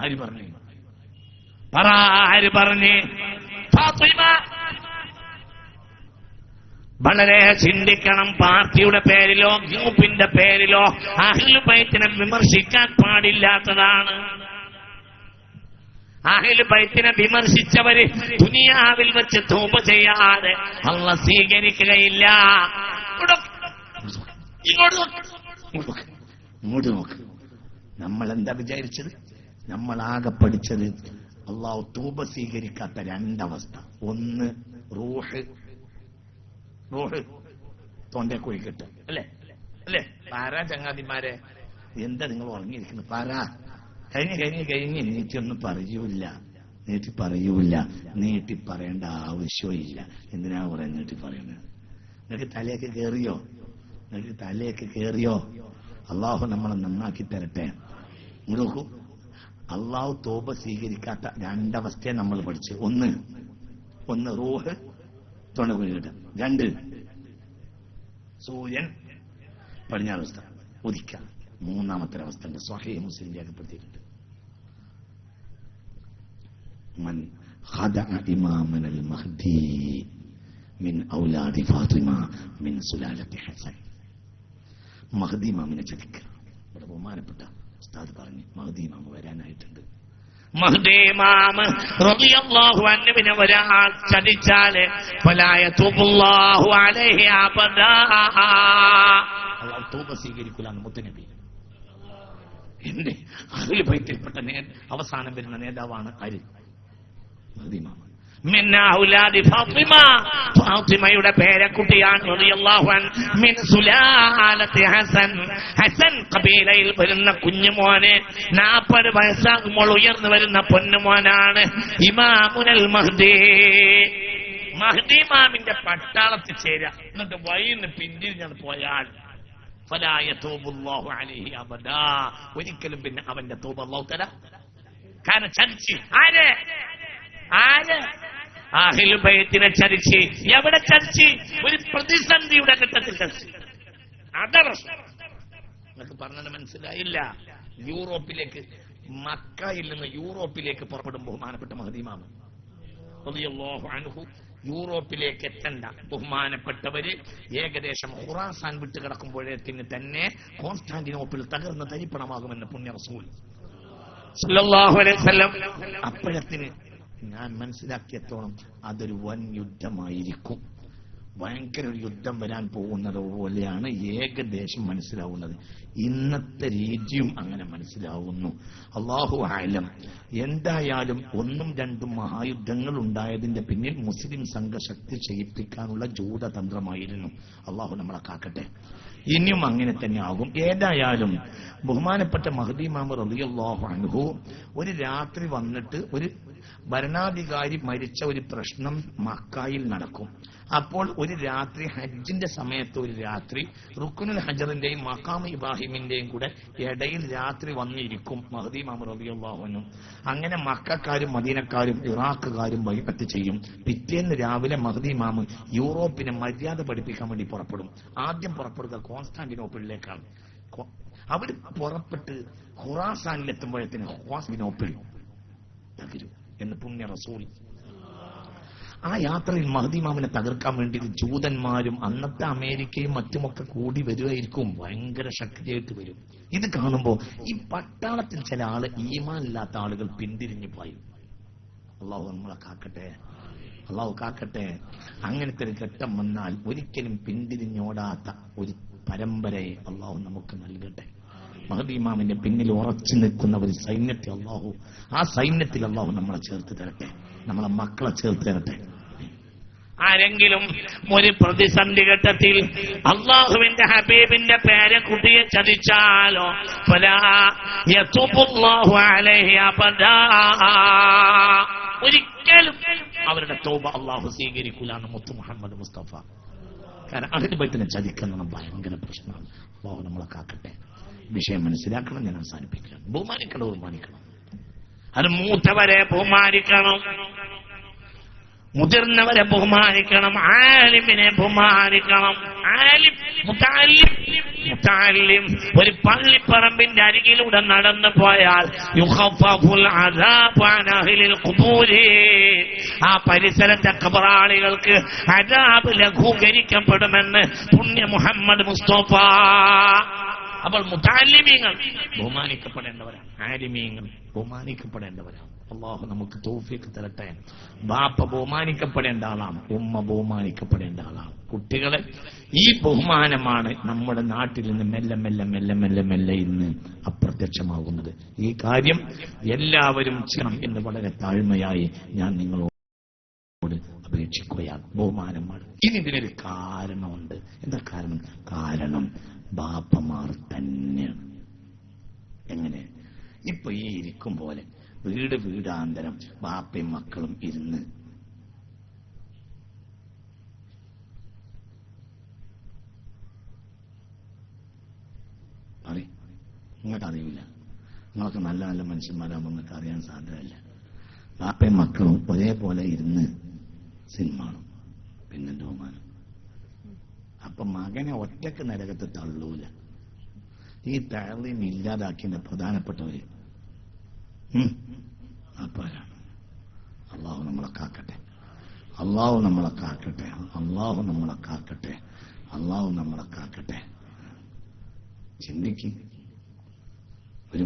ആര് പറഞ്ഞു? പറ, ആര് പറഞ്ഞ്? ഫാത്തിമ. വളരെ ചിന്തിക്കണം. പാർട്ടിയുടെ പേരിലോ ഗ്രൂപ്പിന്റെ പേരിലോ അഹ്ലുൽ ബൈത്തിനെ വിമർശിക്കാൻ പാടില്ലാത്തതാണ്. അഹ്ലുൽ ബൈത്തിനെ വിമർശിച്ചവര് ദുനിയാവിൽ വെച്ച് തൗബ ചെയ്യാതെ അല്ലാഹ് സ്വീകരിക്കുകയില്ല. ഇങ്ങോട്ട് നോക്ക്. നമ്മൾ എന്താ വിചാരിച്ചത്? നമ്മളാകെ പഠിച്ചത് അല്ലാഹു തൗബ സ്വീകരിക്കാത്ത രണ്ടവസ്ഥ. ഒന്ന്, റൂഹ് തൊണ്ടേ കുഴിക്കിട്ട്, അല്ലേ? പാരാ ചങ്ങാതിമാരെ, എന്താ നിങ്ങൾ ഉറങ്ങിയിരിക്കുന്നത്? പാരാ കഴിഞ്ഞ് നീട്ടിയൊന്നും നീട്ടി പറയേണ്ട ആവശ്യമില്ല. എന്തിനാ പറയാൻ നീട്ടി പറയുന്നത്? നിങ്ങൾക്ക് തലയൊക്കെ കേറിയോ? അള്ളാഹു നമ്മളെ നന്നാക്കി തരട്ടെ. നോക്കൂ, അള്ളാഹു തൗബ സ്വീകരിക്കാത്ത രണ്ടവസ്ഥയെ നമ്മൾ പഠിച്ചു. ഒന്ന് റൂഹ് തൊണ്ട കുഴിക്കിട്ട്, രണ്ട് സൂര്യൻ പടിഞ്ഞാറവസ്ഥ ഉദിക്കാം. മൂന്നാമത്തെ അവസ്ഥ ഉണ്ട്, സ്വഹീഹ് മുസ്ലിം രേഖപ്പെടുത്തിയിട്ടുണ്ട്. മൻ ഖദഅ ഇമാമനൽ മഹ്ദി മിൻ ഔലാദി ഫാത്തിമ മിൻ സുലാലത്തി ഹസൻ. മഹ്ദി ഇമാമിനെ ചതിക്കുക. ഇവിടെ ബഹുമാനപ്പെട്ട ഉസ്താദ് പറഞ്ഞു മഹ്ദി ഇമാം വരാനായിട്ടുണ്ട്. മഹ്ദി ഇമാം റളിയല്ലാഹു അൻഹുവിനെ ഒരാൾ ചതിച്ചാല് ഫലാ യതൂബുല്ലാഹു അലൈഹി അബദാ. അല്ലാഹു തൗബ സ്വീകരിക്കില്ല മുത്തനബി. എന്റെ അഹ്ലുൽ ബൈത്തിൽപ്പെട്ട അവസാനം വരുന്ന നേതാവാണ് ആര്? മഹ്ദി ഇമാം. മിൻ ഔലാദി ഫാത്തിമ, ഫാത്തിമയുടെ പേരക്കുട്ടിയാണ് റളിയല്ലാഹു അൻഹു. മിൻ സുലാലത്തി ഹസൻ, ഹസൻ ഖബീലയിൽ വരുന്ന കുഞ്ഞുമോനെ 40 വയസ്സാകുമ്പോൾ ഉയർന്നു വരുന്ന പൊന്നുമോനാണ് ഇമാമുൽ മഹ്ദി. മഹ്ദി ഇമാമിന്റെ പട്ടാളത്തിൽ ചേരുക, എന്നിട്ട് വഴിന്ന് പിന്തിരിഞ്ഞത് പോയാൽ ഫലാ യതൂബുല്ലാഹു അലൈഹി അബദാ. ഒരിക്കലും പിന്നെ അവന്റെ തൗബ അല്ലാഹു തആല കാരണം ചതിച്ച്. ആര്? അഹ്ലുൽ ബൈത്തിനെ ചതിച്ച്. എവിടെ ചതിച്ച്? ഒരു പ്രതിസന്ധിയുടെ ഘട്ടത്തിൽ ചതിച്ച്. അതാ പ്രശ്നം. നിങ്ങൾക്ക് പറഞ്ഞത് മനസ്സിലായില്ല. യൂറോപ്പിലേക്ക്, മക്കയിൽ നിന്ന് യൂറോപ്പിലേക്ക് പുറപ്പെടും ബഹുമാനപ്പെട്ട മഹ്ദി ഇമാം റളിയല്ലാഹു അൻഹു. യൂറോപ്പിലേക്ക് എത്തേണ്ട ബഹുമാനപ്പെട്ടവര് ഏകദേശം ഖുറാസാൻ വിട്ട് കിടക്കുമ്പോഴേത്തിന് തന്നെ കോൺസ്റ്റാന്റിനോപ്പിൾ തകർന്ന് തരിപ്പണമാകുമെന്ന് പുണ്യ റസൂൽ സല്ലല്ലാഹു അലൈഹി വസല്ലം. അപ്പോഴത്തിന് ഞാൻ മനസ്സിലാക്കിയത്തോളം അതൊരു വൻ യുദ്ധമായിരിക്കും. ഭയങ്കര ഒരു യുദ്ധം വരാൻ പോകുന്നത് പോലെയാണ് ഏകദേശം മനസ്സിലാവുന്നത്. ഇന്നത്തെ രീതിയും അങ്ങനെ മനസ്സിലാവുന്നു. അല്ലാഹു അഅലം. എന്തായാലും 1ഉം 2ഉം മഹായുദ്ധങ്ങൾ ഉണ്ടായതിന്റെ പിന്നിൽ മുസ്ലിം സംഘശക്തി ക്ഷയിപ്പിക്കാനുള്ള ജൂതതന്ത്രമായിരുന്നു. അല്ലാഹു നമ്മളെ കാക്കട്ടെ. ഇനിയും അങ്ങനെ തന്നെ ആകും. ഏതായാലും ബഹുമാനപ്പെട്ട മഹ്ദി ഇമാം റളിയല്ലാഹു അൻഹു ഒരു രാത്രി വന്നിട്ട് ഒരു ഭരണാധികാരി മരിച്ച ഒരു പ്രശ്നം മക്കായിൽ നടക്കും. അപ്പോൾ ഒരു രാത്രി ഹജ്ജിന്റെ സമയത്ത് ഒരു രാത്രി റുക്നുൽ ഹജറിന്റെയും മഖാം ഇബ്രാഹിമിന്റെയും കൂടെ ഇടയിൽ രാത്രി വന്നിരിക്കും മഹ്ദി ഇമാം റളിയല്ലാഹു അൻഹു. അങ്ങനെ മക്കക്കാരും മദീനക്കാരും ഇറാഖുകാരും ബൈഅത്ത് ചെയ്യും. പിറ്റേന്ന് രാവിലെ മഹ്ദി ഇമാം യൂറോപ്പിനെ മര്യാദ പഠിപ്പിക്കാൻ വേണ്ടി പുറപ്പെടും. ആദ്യം പുറപ്പെടുക കോൺസ്റ്റാന്റിനോപ്പിളിലേക്കാണ്. അവർ പുറപ്പെട്ട് ഖുറാസാനിലെത്തുമ്പോഴത്തേന് കോൺസ്റ്റാന്റിനോപ്പിൾ തകരും എന്ന് പുണ്യ റസൂൽ. ആ യാത്രയിൽ മഹ്ദി ഇമാമിനെ തകർക്കാൻ വേണ്ടി ജൂതന്മാരും അന്നത്തെ അമേരിക്കയും മറ്റുമൊക്കെ കൂടി വരുമായിരിക്കും. ഭയങ്കര ശക്തിയായിട്ട് വരും. ഇത് കാണുമ്പോൾ ഈ പട്ടാളത്തിൽ ചില ആള് ഈമാൻ ഇല്ലാത്ത ആളുകൾ പിന്തിരിഞ്ഞു പോയി. അള്ളാഹു നമ്മളെ കാക്കട്ടെ, അള്ളാഹു കാക്കട്ടെ. അങ്ങനത്തെ ഒരു ഘട്ടം വന്നാൽ ഒരിക്കലും പിന്തിരിഞ്ഞോടാത്ത ഒരു പരമ്പരയെ അള്ളാഹു നമുക്ക് നൽകട്ടെ. മഹ്ദി ഇമാമിന്റെ പിന്നിൽ ഉറച്ചു നിൽക്കുന്ന ഒരു സൈന്യത്തെ അള്ളാഹു, ആ സൈന്യത്തിൽ അള്ളാഹു നമ്മളെ ചേർത്ത് തരട്ടെ, നമ്മളെ മക്കളെ ചേർത്ത് തരട്ടെ. ആരെങ്കിലും ഒരു പ്രതിസന്ധി ഘട്ടത്തിൽ അള്ളാഹുവിന്റെ ഹബീബിന്റെ പേരക്കുട്ടിയെ ചതിച്ചാലോ ഫലാ യതൂബുല്ലാഹു അലൈഹി അബദാ. ഒരിക്കലും അവരുടെ തൗബ അള്ളാഹു സ്വീകരിക്കൂലാണ് മുത്തു മുഹമ്മദ് മുസ്തഫ. കാരണം അഹ്ലുൽ ബൈത്തിനെ ചതിക്കുന്നത് ഭയങ്കര പ്രശ്നമാണ്. അള്ളാഹു നമ്മളെ കാക്കട്ടെ. വിഷയം മനസ്സിലാക്കണം. ഞാൻ അവസാനിപ്പിക്കണം. ബഹുമാനിക്കണം. അത് മൂത്തവരെ ബഹുമാനിക്കണം, മുതിർന്നവരെ ബഹുമാനിക്കണം, ആലിമിനെ ബഹുമാനിക്കണം. ആലിം മുതഅല്ലിം മുതഅല്ലിം ഒരു പള്ളിപ്പറമ്പിന്റെ അരികിലൂടെ നടന്നു പോയാൽ യുഖഫഫുൽ അദാബു അൻ അഹ്ലിൽ ഖുബൂരി, ആ പരിസരത്തെ ഖബറാളികൾക്ക് അദാബ് ലഘൂകരിക്കപ്പെടുമെന്ന് പുണ്യ മുഹമ്മദ് മുസ്തഫ. അപ്പോൾ മുതഅല്ലിമീങ്ങൾ ബഹുമാനിക്കപ്പെടേണ്ടവരാണ്, ആലിമീങ്ങൾ ബഹുമാനിക്കപ്പെടേണ്ടവരാണ്. അല്ലാഹു നമുക്ക് തൗഫീഖ് തരട്ടെ. ബാപ്പ ബഹുമാനിക്കപ്പെടേണ്ട ആളാണ്, ഉമ്മ ബഹുമാനിക്കപ്പെടേണ്ട ആളാണ്. കുട്ടികളെ ഈ ബഹുമാനമാണ് നമ്മുടെ നാട്ടിൽ നിന്ന് മെല്ലെ മെല്ലെ മെല്ലെ മെല്ലെ മെല്ലെ ഇന്ന് അപ്രത്യക്ഷമാകുന്നത്. ഈ കാര്യം എല്ലാവരും ചെയ്യണം എന്ന് വളരെ താഴ്മയായി ഞാൻ നിങ്ങളോട് അപേക്ഷിക്കുകയാണ്. ബഹുമാനമാണ്. ഇനി ഇതിനൊരു കാരണമുണ്ട്. എന്താ കാരണം? കാരണം ബാപ്പമാർ തന്നെയാണ്. എങ്ങനെ? ഇപ്പൊ ഈ ഇരിക്കും പോലെ വീടാന്തരം ബാപ്പയും മക്കളും ഇരുന്ന് നിങ്ങൾക്ക് അറിയില്ല. നിങ്ങൾക്ക് നല്ല നല്ല മനുഷ്യന്മാരാകുമ്പോൾ നിങ്ങൾക്ക് അറിയാൻ സാധ്യതയില്ല. ബാപ്പയും മക്കളും ഒരേപോലെ ഇരുന്ന് സിനിമ കാണും. പിന്നെന്റെ ബഹുമാനം. അപ്പൊ മകനെ ഒറ്റക്ക് നരകത്ത് തള്ളൂല. ഈ തഴലീം ഇല്ലാതാക്കിയ പ്രധാനപ്പെട്ടവര് അപ്പാരാണ്. അള്ളാഹു നമ്മളെ കാക്കട്ടെ, അള്ളാഹു നമ്മളെ കാക്കട്ടെ, അള്ളാഹു നമ്മളെ കാക്കട്ടെ, അള്ളാഹു നമ്മളെ കാക്കട്ടെ. ചിന്തിക്ക്, ഒരു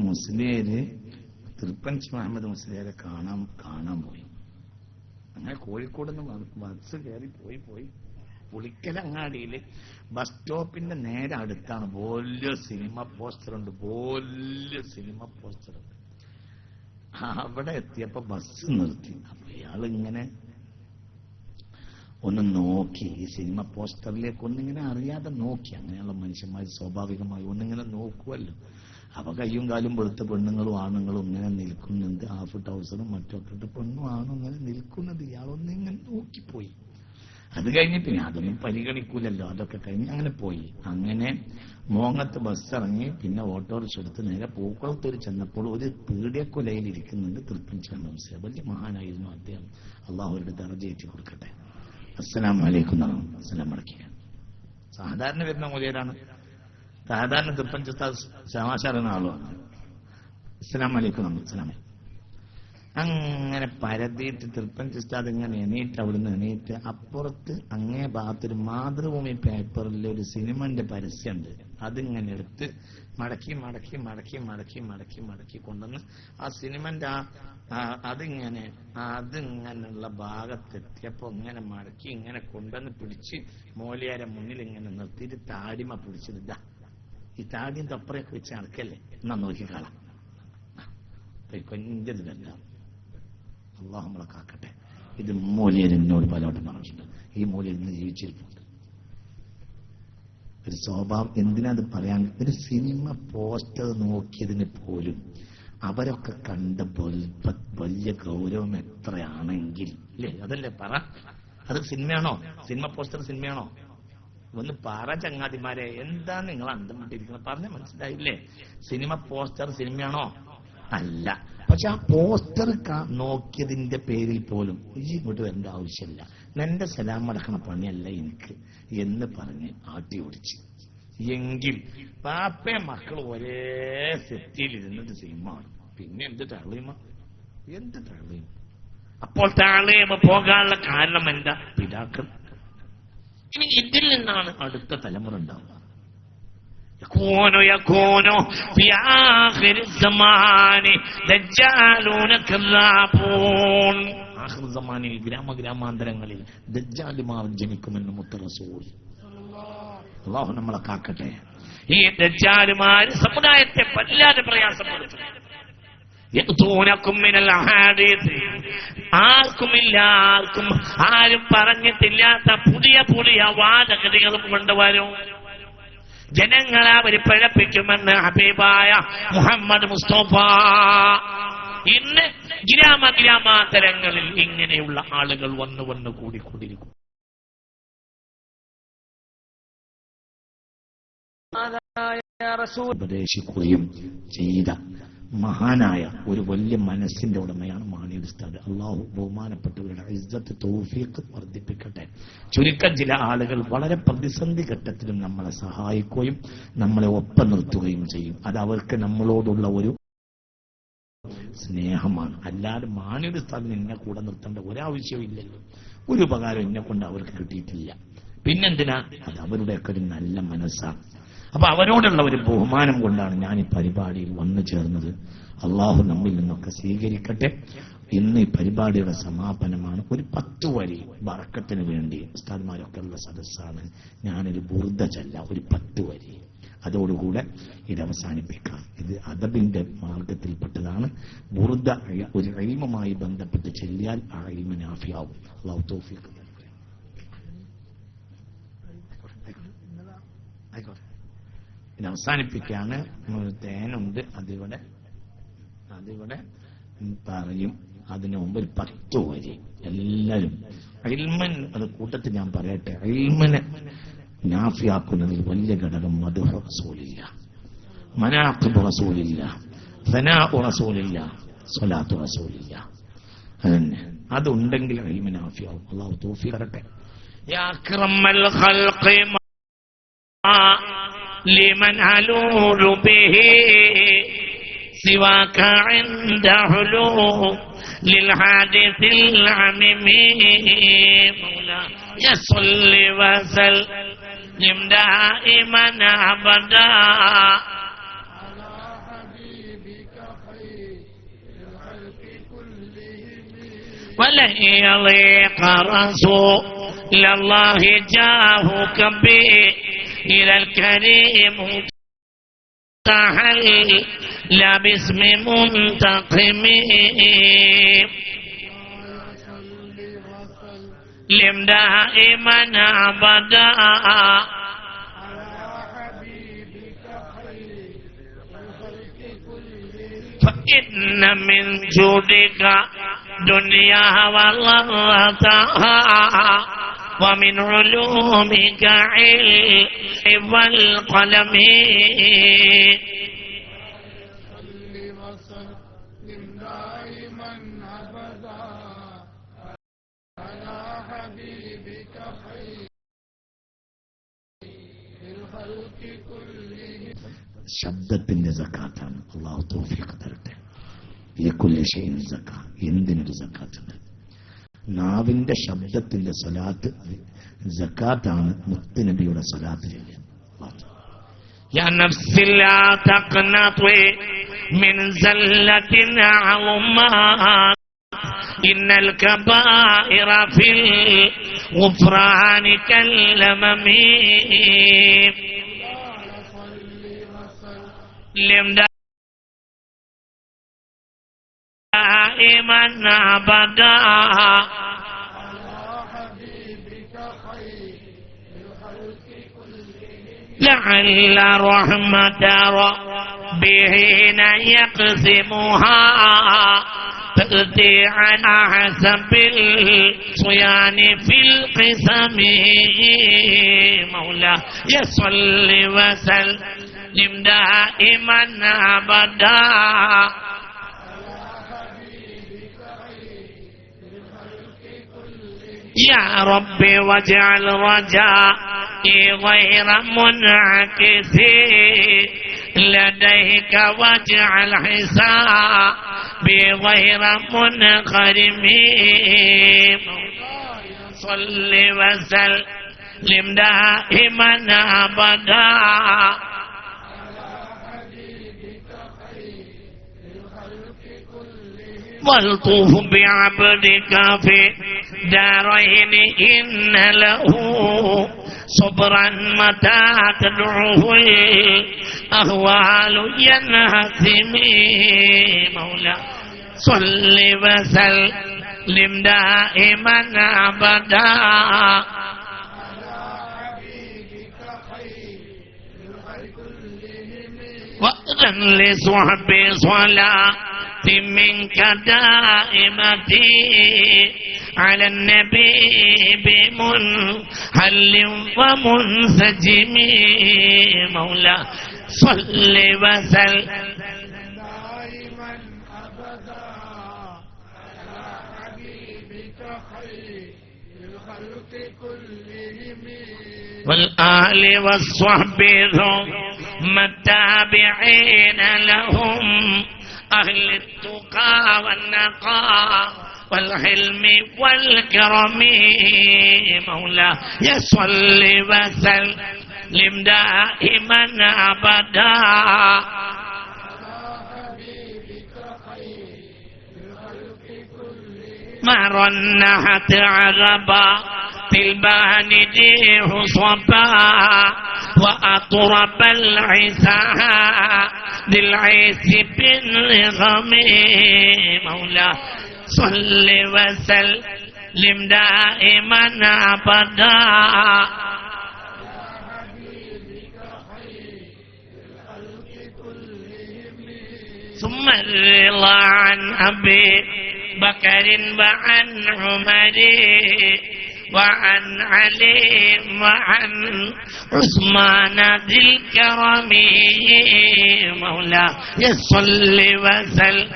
മുസ്ലിയേര് തൃപ്പഞ്ച് മുഹമ്മദ് മുസ്ലിയാരെ കാണാൻ പോയി. അങ്ങനെ കോഴിക്കോട് നിന്ന് ബസ് കയറി പോയി പുളിക്കലങ്ങാടിയിൽ ബസ് സ്റ്റോപ്പിന്റെ നേരെ അടുത്താണ് വലിയ സിനിമ പോസ്റ്ററുണ്ട്. അവിടെ എത്തിയപ്പോ ബസ് നിർത്തി. അപ്പൊ ഇയാളിങ്ങനെ ഒന്ന് നോക്കി, ഈ സിനിമ പോസ്റ്ററിലേക്ക് ഒന്നിങ്ങനെ അറിയാതെ നോക്കി. അങ്ങനെയുള്ള മനുഷ്യന്മാർ സ്വാഭാവികമായി ഒന്നിങ്ങനെ നോക്കുമല്ലോ. അപ്പൊ കയ്യും കാലും വെളുത്ത പെണ്ണുങ്ങളും ആണുങ്ങളും ഇങ്ങനെ നിൽക്കുന്നുണ്ട്. ഹാഫ് ട്രൗസറും മറ്റൊക്കെ ഇട്ട് പെണ്ണും ആണും ഇങ്ങനെ നിൽക്കുന്നത്. ഇയാളൊന്നിങ്ങനെ നോക്കിപ്പോയി. അത് കഴിഞ്ഞിട്ട് ഞാൻ അതൊന്നും പരിഗണിക്കൂലല്ലോ. അതൊക്കെ കഴിഞ്ഞ് അങ്ങനെ പോയി. അങ്ങനെ മോങ്ങത്ത് ബസ് ഇറങ്ങി പിന്നെ ഓട്ടോറിക്ഷ എടുത്ത് നേരെ പൂക്കുളത്തൂർ ചെന്നപ്പോൾ ഒരു പീഡിയക്കൊലയിൽ ഇരിക്കുന്നുണ്ട് തൃപ്പഞ്ച് മുസ്ലിം. വലിയ മഹാനായിരുന്നു അദ്ദേഹം. അള്ളാഹുരുടെ ദർജയേറ്റി കൊടുക്കട്ടെ. അസ്സലാമു അലൈക്കും. അസ്സലാം മടക്കിയ സാധാരണ വരുന്ന മൂല്യരാണ്. സാധാരണ തൃപ്പഞ്ച് സമാചാരണ ആളുമാണ്. അസ്സലാമു അലൈക്കും. അസ്സലാം. അങ്ങനെ പരതിയിട്ട് തൃപ്പഞ്ച് ഉസ്താദ് ഇങ്ങനെ അവിടുന്ന് എണീറ്റ് അപ്പുറത്ത് അങ്ങേ ഭാഗത്തൊരു മാതൃഭൂമി പേപ്പറിൽ ഒരു സിനിമന്റെ പരസ്യമുണ്ട്. അതിങ്ങനെ എടുത്ത് മടക്കി കൊണ്ടുവന്ന് ആ സിനിമന്റെ അതിങ്ങനെയുള്ള ഭാഗത്തെത്തിയപ്പോ ഇങ്ങനെ മടക്കി ഇങ്ങനെ കൊണ്ടുവന്ന് പിടിച്ച് മോലിയാരെ മുന്നിൽ ഇങ്ങനെ നിർത്തിയിട്ട് താടിമ പിടിച്ചിരുതാ. ഈ താടിയും തൊപ്പറയൊക്കെ വെച്ച് നടക്കല്ലേ, എന്നാ നോക്കിക്കാളാം. കൊഞ്ചതിലല്ല. അള്ളാഹു നമ്മളെ കാക്കട്ടെ. ഇത് മൂല്യർ എന്നോട് പലവട്ടം പറഞ്ഞിട്ടുണ്ട്. ഈ മൂല്യം ഇന്ന് ജീവിച്ചിരിപ്പുണ്ട്. ഒരു സ്വഭാവം. എന്തിനാത് പറയാൻ? ഒരു സിനിമ പോസ്റ്റർ നോക്കിയതിന് പോലും അവരൊക്കെ കണ്ട വലിയ ഗൗരവം എത്രയാണെങ്കിൽ അല്ലേ? അതല്ലേ പറ. അത് സിനിമയാണോ? Cinema poster സിനിമയാണോ? ഒന്ന് പറ ചങ്ങാതിമാരെ. എന്താ നിങ്ങൾ അന്തമിട്ടിരിക്കുന്നത്? പറഞ്ഞ മനസ്സിലായില്ലേ? സിനിമ പോസ്റ്റർ സിനിമയാണോ? അല്ല. പക്ഷെ ആ പോസ്റ്റർ നോക്കിയതിന്റെ പേരിൽ പോലും ഇങ്ങോട്ട് വരേണ്ട ആവശ്യമില്ല, എന്റെ സലാം അടക്കണ പണിയല്ല എനിക്ക് എന്ന് പറഞ്ഞ് ആട്ടി ഓടിച്ച്. എങ്കിൽ പാപ്പയും മക്കളും ഒരേ സെറ്റിയിൽ ഇരുന്നിട്ട് സിനിമയാണ്. പിന്നെ എന്ത് തള്ളിയുമ? അപ്പോൾ താളേമ പോകാനുള്ള കാരണം എന്താ? പിതാക്കൾ. ഇനി ഇതിൽ നിന്നാണ് അടുത്ത തലമുറ ഉണ്ടാവുക. يكون في آخر الزمان دجالون كذابون. ആഖിർ സമാനിൽ ഗ്രാമാന്തരങ്ങളിൽ ദജ്ജാലുമാർ ജനിക്കുമെന്ന് മുത്ത റസൂൽ. അല്ലാഹു നമ്മളെ കാക്കട്ടെ. ഈ ദജ്ജാലുമാർ സമുദായത്തെ വല്ലാതെ പ്രയാസപ്പെടുത്തും. ആരും പറഞ്ഞിട്ടില്ലാത്ത പുതിയ വാദഗതികളും കൊണ്ടുവരും. ജനങ്ങളെ അവർ പിഴപ്പിക്കുമെന്ന് ഹബീബായ മുഹമ്മദ് മുസ്തഫ. ഇന്ന് ഗ്രാമാന്തരങ്ങളിൽ ഇങ്ങനെയുള്ള ആളുകൾ വന്നു കൂടിക്കൊണ്ടിരിക്കും. ഉപദേശിക്കുകയും ചെയ്ത മഹാനായ ഒരു വലിയ മനസ്സിന്റെ ഉടമയാണ് മാണി ഉസ്താദ്. അള്ളാഹു ബഹുമാനപ്പെട്ടവരുടെ ഇസ്സത്ത് തൗഫീഖ് വർദ്ധിപ്പിക്കട്ടെ. ചുരുക്കം ചില ആളുകൾ വളരെ പ്രതിസന്ധി ഘട്ടത്തിലും നമ്മളെ സഹായിക്കുകയും നമ്മളെ ഒപ്പം നിർത്തുകയും ചെയ്യും. അത് അവർക്ക് നമ്മളോടുള്ള ഒരു സ്നേഹമാണ്. അല്ലാതെ മാണി ഉസ്താദിന് എന്നെ കൂടെ നിർത്തേണ്ട ഒരാവശ്യവും ഇല്ലല്ലോ. ഒരു ഉപകാരം എന്നെ കൊണ്ട് അവർക്ക് കിട്ടിയിട്ടില്ല. പിന്നെന്തിനാ? അത് അവരുടെയൊക്കെ ഒരു നല്ല മനസ്സാണ്. അപ്പൊ അവരോടുള്ള ഒരു ബഹുമാനം കൊണ്ടാണ് ഞാൻ ഈ പരിപാടിയിൽ വന്നു ചേർന്നത്. അള്ളാഹു നമ്മിൽ നിന്നൊക്കെ സ്വീകരിക്കട്ടെ. ഇന്ന് ഈ പരിപാടിയുടെ സമാപനമാണ്. ഒരു 10 വരി ബറക്കത്തിന് വേണ്ടി ഉസ്താദ്മാരൊക്കെ ഉള്ള സദസ്സാണ്. ഞാനൊരു ബുർദ ചൊല്ല, ഒരു 10 വരി. അതോടുകൂടെ ഇത് അവസാനിപ്പിക്കാം. ഇത് അദബിന്റെ മാർഗത്തിൽപ്പെട്ടതാണ്. ബുർദ ഒരു ഇൽമുമായി ബന്ധപ്പെട്ട് ചൊല്ലിയാൽ ആ ഇൽമു നാഫിയാവും. അള്ളാഹു തൗഫീഖ് ആയിക്കോട്ടെ. ഇത് അവസാനിപ്പിക്കാണ്. തേനുണ്ട്, അതിവിടെ പറയും. അതിനു മുമ്പ് ഒരു 10 വരി എല്ലാവരും ഇൽമൻ, അത് കൂട്ടത്തിൽ ഞാൻ പറയട്ടെ, ഇൽമനെ നാഫിയാക്കുന്നതിൽ വലിയ ഘടകം മദ്ഹു റസൂലില്ല, മനാഖിബ് റസൂലില്ല, സനാഉ റസൂലില്ല, സ്വലാത്തു റസൂലില്ല. അതന്നെ, അതുണ്ടെങ്കിൽ ഇൽമ നാഫിയാവും. അല്ലാഹു തൗഫീഖ് തരട്ടെ. യാ അക്രമൽ ഖൽഖി لمن علول به سواك عند حلول للحادث العميم مولاي صل وسلم دائما ابدا على حبيبك خير الخلق كلهم ولن يضيق رسول الله جاهك به إلى الكريم تحل لا باسم منتقم لم دائما أبدا على حبيبك خير الخلق كلهم فإن من جودك دنيا وغرتها ومن علومك علم والقلم صل وسلم دائما ابدا على حبيبك خير الخلق كلهم. ശബ്ദത്തിന്റെ സക്കാത്താണ്. അല്ലാഹു തൗഫീഖ് തരട്ടെ. ലികുല്ലി ഷൈഇൻ സക്കാ, എന്തിനൊരു സക്കാത്തുണ്ട്. നാവിന്റെ ശബ്ദത്തിന്റെ സ്വലാത്ത് സക്കാത്താണ്. മുത്തുനബിയുടെ സ്വലാത്ത് ചൊല്ലുക. യാ നഫ്സി ലാ തഖ്നതി മിൻ സല്ലത്തിൻ അഉമ്മാ ഇന്നൽ കബായിറ ഫിൽ ഗുഫ്രാനി കല്ലമമീ ലിം دائما أبدا على حبيبك خير الخلق كلهم لعل رحمة ربه يقسمها تأتي على حسب الصيان في القسم مولاي صل وسلم دائما أبدا يا ربي واجعل رجائي غير منعكس لديك واجعل حسابي غير منخرم صل وسلم دائما أبدا والطوف بعبدك في دارين إن له صبرا متى تدعوه الأهوال ينهزم مولاي صل وسلم دائما أبدا وأذن لصحبي صلاة منك دائمتي على النبي بمنهل ومنسجم مولاي صل وسلم والآل والصحب ثم التابعين لهم أهل التقى والنقاء والحلم والكرم مولاي صل وسلم دائما أبدا ما رنحت عربا في الباند صبا وأطرب العساء للعيس بالغم مولاي صل وسلم دائما أبدا ثم الرضا عن أبي بكر وعن عمر وعن علي وعن عثمان ذي الكرم مولاي صل وسلم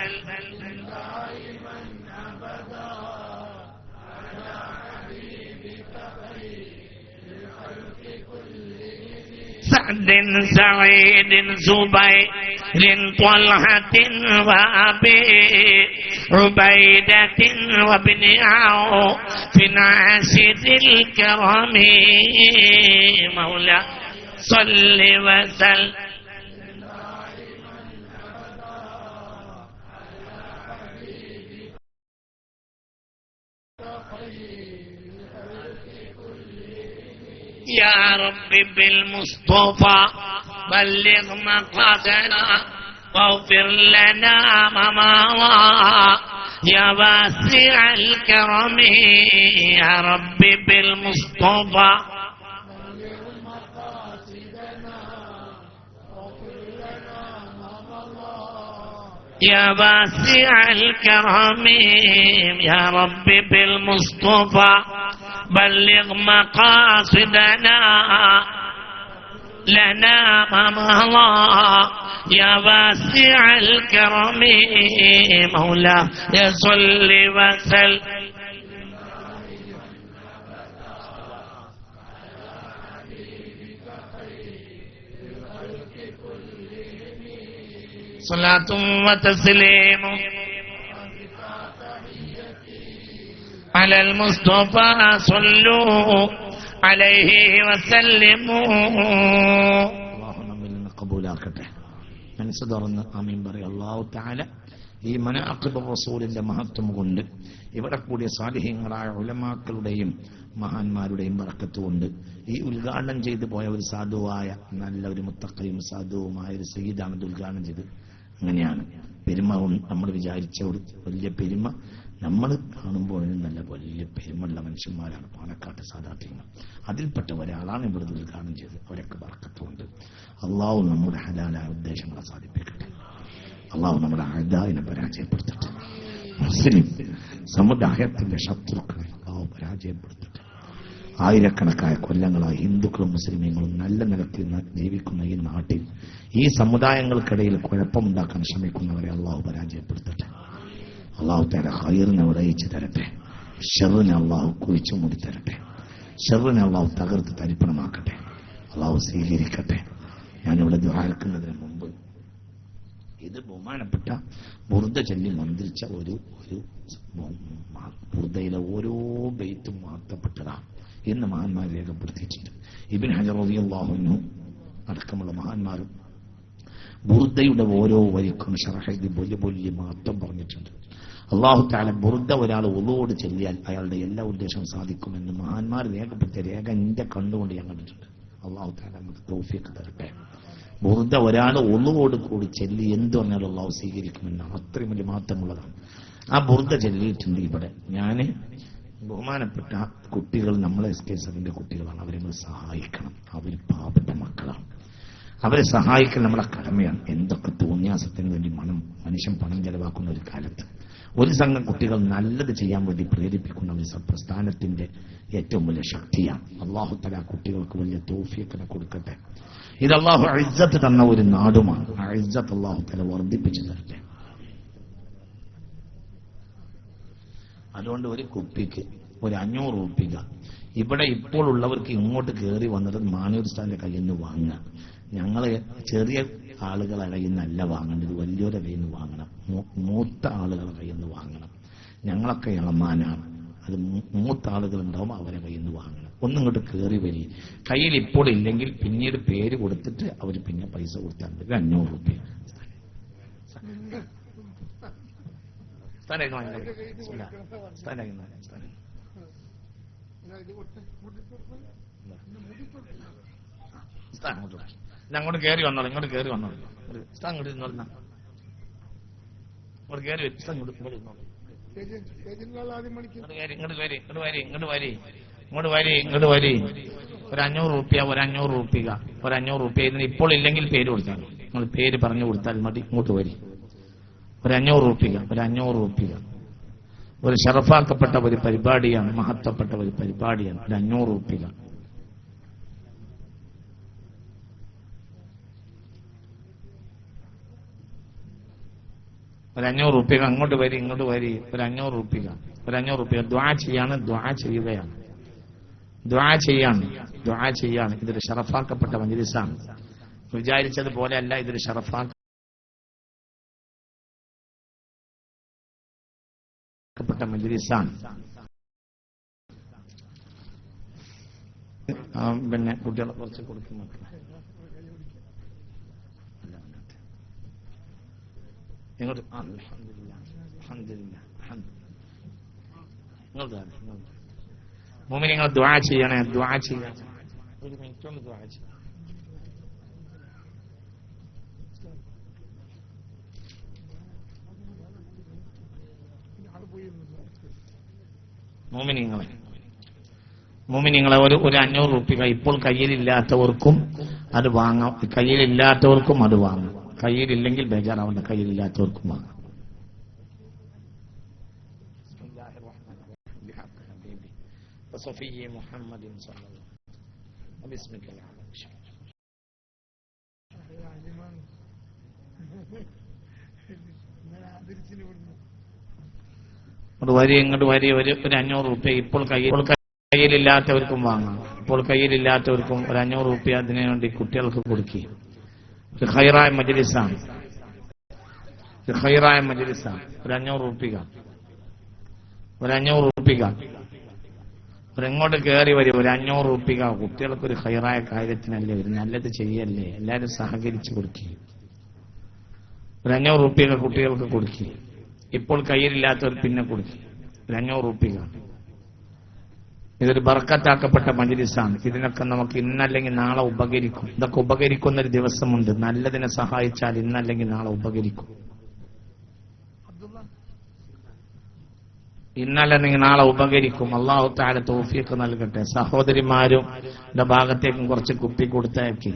سعد سعيد زبير طلحة وأبي عبيدة وابن عوف عاشر الكرم مولاي صل وسلم يا رب بالمصطفى بلغ مقاصدنا واغفر لنا ما مضى يا واسع الكرم يا رب بالمصطفى بلغ مقاصدنا واغفر لنا ما مضى يا واسع الكرم يا رب بالمصطفى بلغ مقاصدنا لنا ما مضى يا واسع الكرم مولاي صل وسلم صلاة وتسليم على المصطفى صلوا عليه وسلموا اللهم من قبولاكته മനസ്സ് തുറന്ന് ആമീൻ പറയും. അല്ലാഹു തആല ഈ മനാഖിബ് റസൂലിന്റെ മഹത്വം കൊണ്ട് ഇവിടെ കൂടിയ സാലിഹീങ്ങളായ ഉലമാക്കളുടെയും മഹാന്മാരുടെയും ബറക്കത്ത് കൊണ്ട് ഈ ഉദ്ഘാടനം ചെയ്തു പോയ ഒരു സാധുവായ നല്ല ഒരു മുത്തഖയും സാധുവുമായ ഒരു സയ്യിദാണ് ഇത് ഉദ്ഘാടനം ചെയ്ത്. അങ്ങനെയാണ് പെരുമ. നമ്മൾ വിചാരിച്ച ഒരു വലിയ പെരുമ നമ്മൾ കാണുമ്പോൾ നല്ല വലിയ പെരുമുള്ള മനുഷ്യന്മാരാണ് പാലക്കാട്ട് സാദാത്യങ്ങൾ. അതിൽപ്പെട്ട ഒരാളാണ് ഇവിടെ ഉദ്ഘാടനം ചെയ്തത്. അവരൊക്കെ ബർക്കത്തുണ്ട്. അള്ളാഹു നമ്മുടെ ഹലാലായ ഉദ്ദേശങ്ങളെ സാധിപ്പിക്കട്ടെ. അള്ളാഹു നമ്മുടെ അദായിനെ പരാജയപ്പെടുത്തട്ടെ. മുസ്ലിം സമുദായത്തിന്റെ ശത്രുക്കളെ അള്ളാഹു പരാജയപ്പെടുത്തട്ടെ. ആയിരക്കണക്കായ കൊല്ലങ്ങളായി ഹിന്ദുക്കളും മുസ്ലിമീങ്ങളും നല്ല നിലത്തിൽ ജീവിക്കുന്ന ഈ നാട്ടിൽ ഈ സമുദായങ്ങൾക്കിടയിൽ കുഴപ്പമുണ്ടാക്കാൻ ശ്രമിക്കുന്നവരെ അള്ളാഹു പരാജയപ്പെടുത്തട്ടെ. അള്ളാഹു തആല ഖൈറിനെ വിളയിച്ചു തരട്ടെ. ഷർറിനെ അള്ളാഹു കുഴിച്ചു മൂടി തരട്ടെ. ഷർറിനെ അള്ളാഹു തകർത്ത് തരിപ്പണമാക്കട്ടെ. അള്ളാഹു സ്വീകരിക്കട്ടെ. ഞാനിവിടെ ദുആക്കുന്നതിന് മുമ്പ് ഇത് ബഹുമാനപ്പെട്ട ബുർദ ചൊല്ലി മന്ത്രിച്ച ഒരു ബുർദയിലെ ഓരോ ബൈത്തും മാറ്റപ്പെട്ടതാണ് എന്ന് മഹാന്മാർ രേഖപ്പെടുത്തിയിട്ടുണ്ട്. ഇബ്നു ഹജർ റളിയല്ലാഹു അൻഹു അടക്കമുള്ള മഹാന്മാരും ബുർദയുടെ ഓരോ വരിക്കും ശറഹ് വലിയ വലിയ മാറ്റം പറഞ്ഞിട്ടുണ്ട്. അല്ലാഹു തആല ബുർദ ഒരാൾ ഉളൂവോട് ചൊല്ലിയാൽ അയാളുടെ എല്ലാ ഉദ്ദേശവും സാധിക്കുമെന്ന് മഹാന്മാർ രേഖപ്പെടുത്തിയ രേഖ എന്റെ കണ്ടുകൊണ്ട് ഞാൻ കണ്ടിട്ടുണ്ട്. അല്ലാഹു തആല നമുക്ക് തൗഫീഖ് തരട്ടെ. ബുർദ ഒരാൾ ഉളൂവോട് കൂടി ചൊല്ലി എന്ത് പറഞ്ഞാലും അല്ലാഹു സ്വീകരിക്കുമെന്നാണ്. അത്രയും വലിയ മാറ്റമുള്ളതാണ്. ആ ബുർദ ചൊല്ലിയിട്ടുണ്ട് ഇവിടെ. ഞാൻ ബഹുമാനപ്പെട്ട കുട്ടികൾ നമ്മളെ SK7 കുട്ടികളാണ്. അവരെ നമ്മൾ സഹായിക്കണം. അവർ പാവപ്പെട്ട മക്കളാണ്. അവരെ സഹായിക്കൽ നമ്മുടെ കടമയാണ്. എന്തൊക്കെ തോന്നിയാസത്തിന് വേണ്ടി മനുഷ്യൻ പണം ചെലവാക്കുന്ന ഒരു കാലത്ത് ഒരു സംഘം കുട്ടികൾ നല്ലത് ചെയ്യാൻ വേണ്ടി പ്രേരിപ്പിക്കുന്ന ഒരു പ്രസ്ഥാനത്തിന്റെ ഏറ്റവും വലിയ ശക്തിയാണ്. അല്ലാഹു തആല കുട്ടികൾക്ക് വലിയ തൗഫീഖിനെ കൊടുക്കട്ടെ. ഇത് അല്ലാഹു ഇസ്സത്ത് തന്ന ഒരു നാടുമാണ്. ആ ഇസ്സത്ത് അല്ലാഹു തആല വർദ്ധിപ്പിച്ചു തരട്ടെ. അതുകൊണ്ട് ഒരു കുപ്പിക്ക് ഒരു 500 രൂപ. ഇവിടെ ഇപ്പോൾ ഉള്ളവർക്ക് ഇങ്ങോട്ട് കയറി വന്നിട്ട് മാനൂർ സ്ഥാന്റെ കയ്യിൽ നിന്ന് വാങ്ങുക. ഞങ്ങള് ചെറിയ ആളുകളെ കയ്യിൽ നിന്നല്ല വാങ്ങേണ്ടത്, വലിയൊരു കയ്യിൽ നിന്ന് വാങ്ങണം, മൂത്ത ആളുകളെ കയ്യിൽ നിന്ന് വാങ്ങണം. ഞങ്ങളൊക്കെ ഇളമാനാണ്, അത് മൂത്ത ആളുകൾ ഉണ്ടാവും, അവരെ കയ്യിൽ നിന്ന് വാങ്ങണം. ഒന്നിങ്ങോട്ട് കയറി വരി. കയ്യിൽ ഇപ്പോൾ ഇല്ലെങ്കിൽ പിന്നീട് പേര് കൊടുത്തിട്ട് അവർ പിന്നെ പൈസ കൊടുത്താൽ മതി. 500 രൂപ. അങ്ങോട്ട് കയറി വന്നോളൂ, ഇങ്ങോട്ട് കയറി വന്നോളൂ, അങ്ങോട്ട് ഇരുന്നോളൂ, ഇങ്ങോട്ട് കയറി വെച്ച് ഇങ്ങോട്ട് ഇരുന്നോളൂ. ഇങ്ങോട്ട് വരി. ഒരു 500 രൂപ ഇതിന് ഇപ്പോൾ ഇല്ലെങ്കിൽ പേര് കൊടുത്താൽ മതി. നിങ്ങൾ പേര് പറഞ്ഞു കൊടുത്താൽ മതി. ഇങ്ങോട്ട് വരി. ഒരു 500 രൂപ. ഒരു ഷറഫാക്കപ്പെട്ട ഒരു പരിപാടിയാണ്, മഹത്വപ്പെട്ട ഒരു പരിപാടിയാണ്. ഒരു 500 രൂപ. ഒരു 500 രൂപ. അങ്ങോട്ട് വരി, ഇങ്ങോട്ട് വരി. ഒരു 500 രൂപ. ദുആ ചെയ്യാണ്. ഇതൊരു ഷറഫാക്കപ്പെട്ട മജ്ലിസാണ്. വിചാരിച്ചതുപോലെ അല്ല, ഇതൊരു ഷറഫാക്കപ്പെട്ട മജ്ലിസാണ്. പിന്നെ കുട്ടികളെ കുറച്ച് കൊടുക്കും. ഇങ്ങോട്ട് മുഅ്മിനീങ്ങൾ ദുആ ചെയ്യണേ. ഒരു മിനിറ്റ് ഒന്ന് ദുആ ചെയ്യണം. മുഅ്മിനീങ്ങളെ ഒരു 500 രൂപ ഇപ്പോൾ കയ്യിലില്ലാത്തവർക്കും അത് വാങ്ങാം, കയ്യിലില്ലാത്തവർക്കും അത് വാങ്ങാം. കയ്യിലില്ലെങ്കിൽ ബേജാറാവണ്ട, കയ്യിലില്ലാത്തവർക്കും വാങ്ങാം. ഇങ്ങോട്ട് വരി. ഒരു 500 രൂപ ഇപ്പോൾ കയ്യിലില്ലാത്തവർക്കും വാങ്ങാം. ഇപ്പോൾ കയ്യിലില്ലാത്തവർക്കും ഒരു 500 രൂപ അതിനു വേണ്ടി കുട്ടികൾക്ക് കൊടുക്കുക. ഒരു ഖൈറായ മജ്ലിസാണ്. ഒരു 500 രൂപ. ഇങ്ങോട്ട് കയറി വരും. ഒരു 500 രൂപ കുട്ടികൾക്ക് ഒരു ഖൈറായ കാര്യത്തിനല്ലേ, ഒരു നല്ലത് ചെയ്യല്ലേ, എല്ലാവരും സഹകരിച്ച് കൊടുക്കുക. ഒരു 500 രൂപ കുട്ടികൾക്ക് കൊടുക്കുക. ഇപ്പോൾ കയ്യിലില്ലാത്തവർ പിന്നെ കൊടുക്കുക. ഒരു 500 രൂപ. ഇതൊരു ബർക്കത്താക്കപ്പെട്ട മജ്ലിസാണ്. ഇതിനൊക്കെ നമുക്ക് ഇന്നല്ലെങ്കിൽ നാളെ ഉപകരിക്കും. ഇതൊക്കെ ഉപകരിക്കുന്ന ഒരു ദിവസമുണ്ട്. നല്ലതിനെ സഹായിച്ചാൽ ഇന്നല്ലെങ്കിൽ നാളെ ഉപകരിക്കും. ഇന്നല്ലെങ്കിൽ നാളെ ഉപകരിക്കും. അല്ലാഹു തആല തൗഫീഖ് നൽകട്ടെ. സഹോദരിമാരുടെ ഭാഗത്തേക്കും കുറച്ച് കുപ്പി കൊടുത്തയക്കി.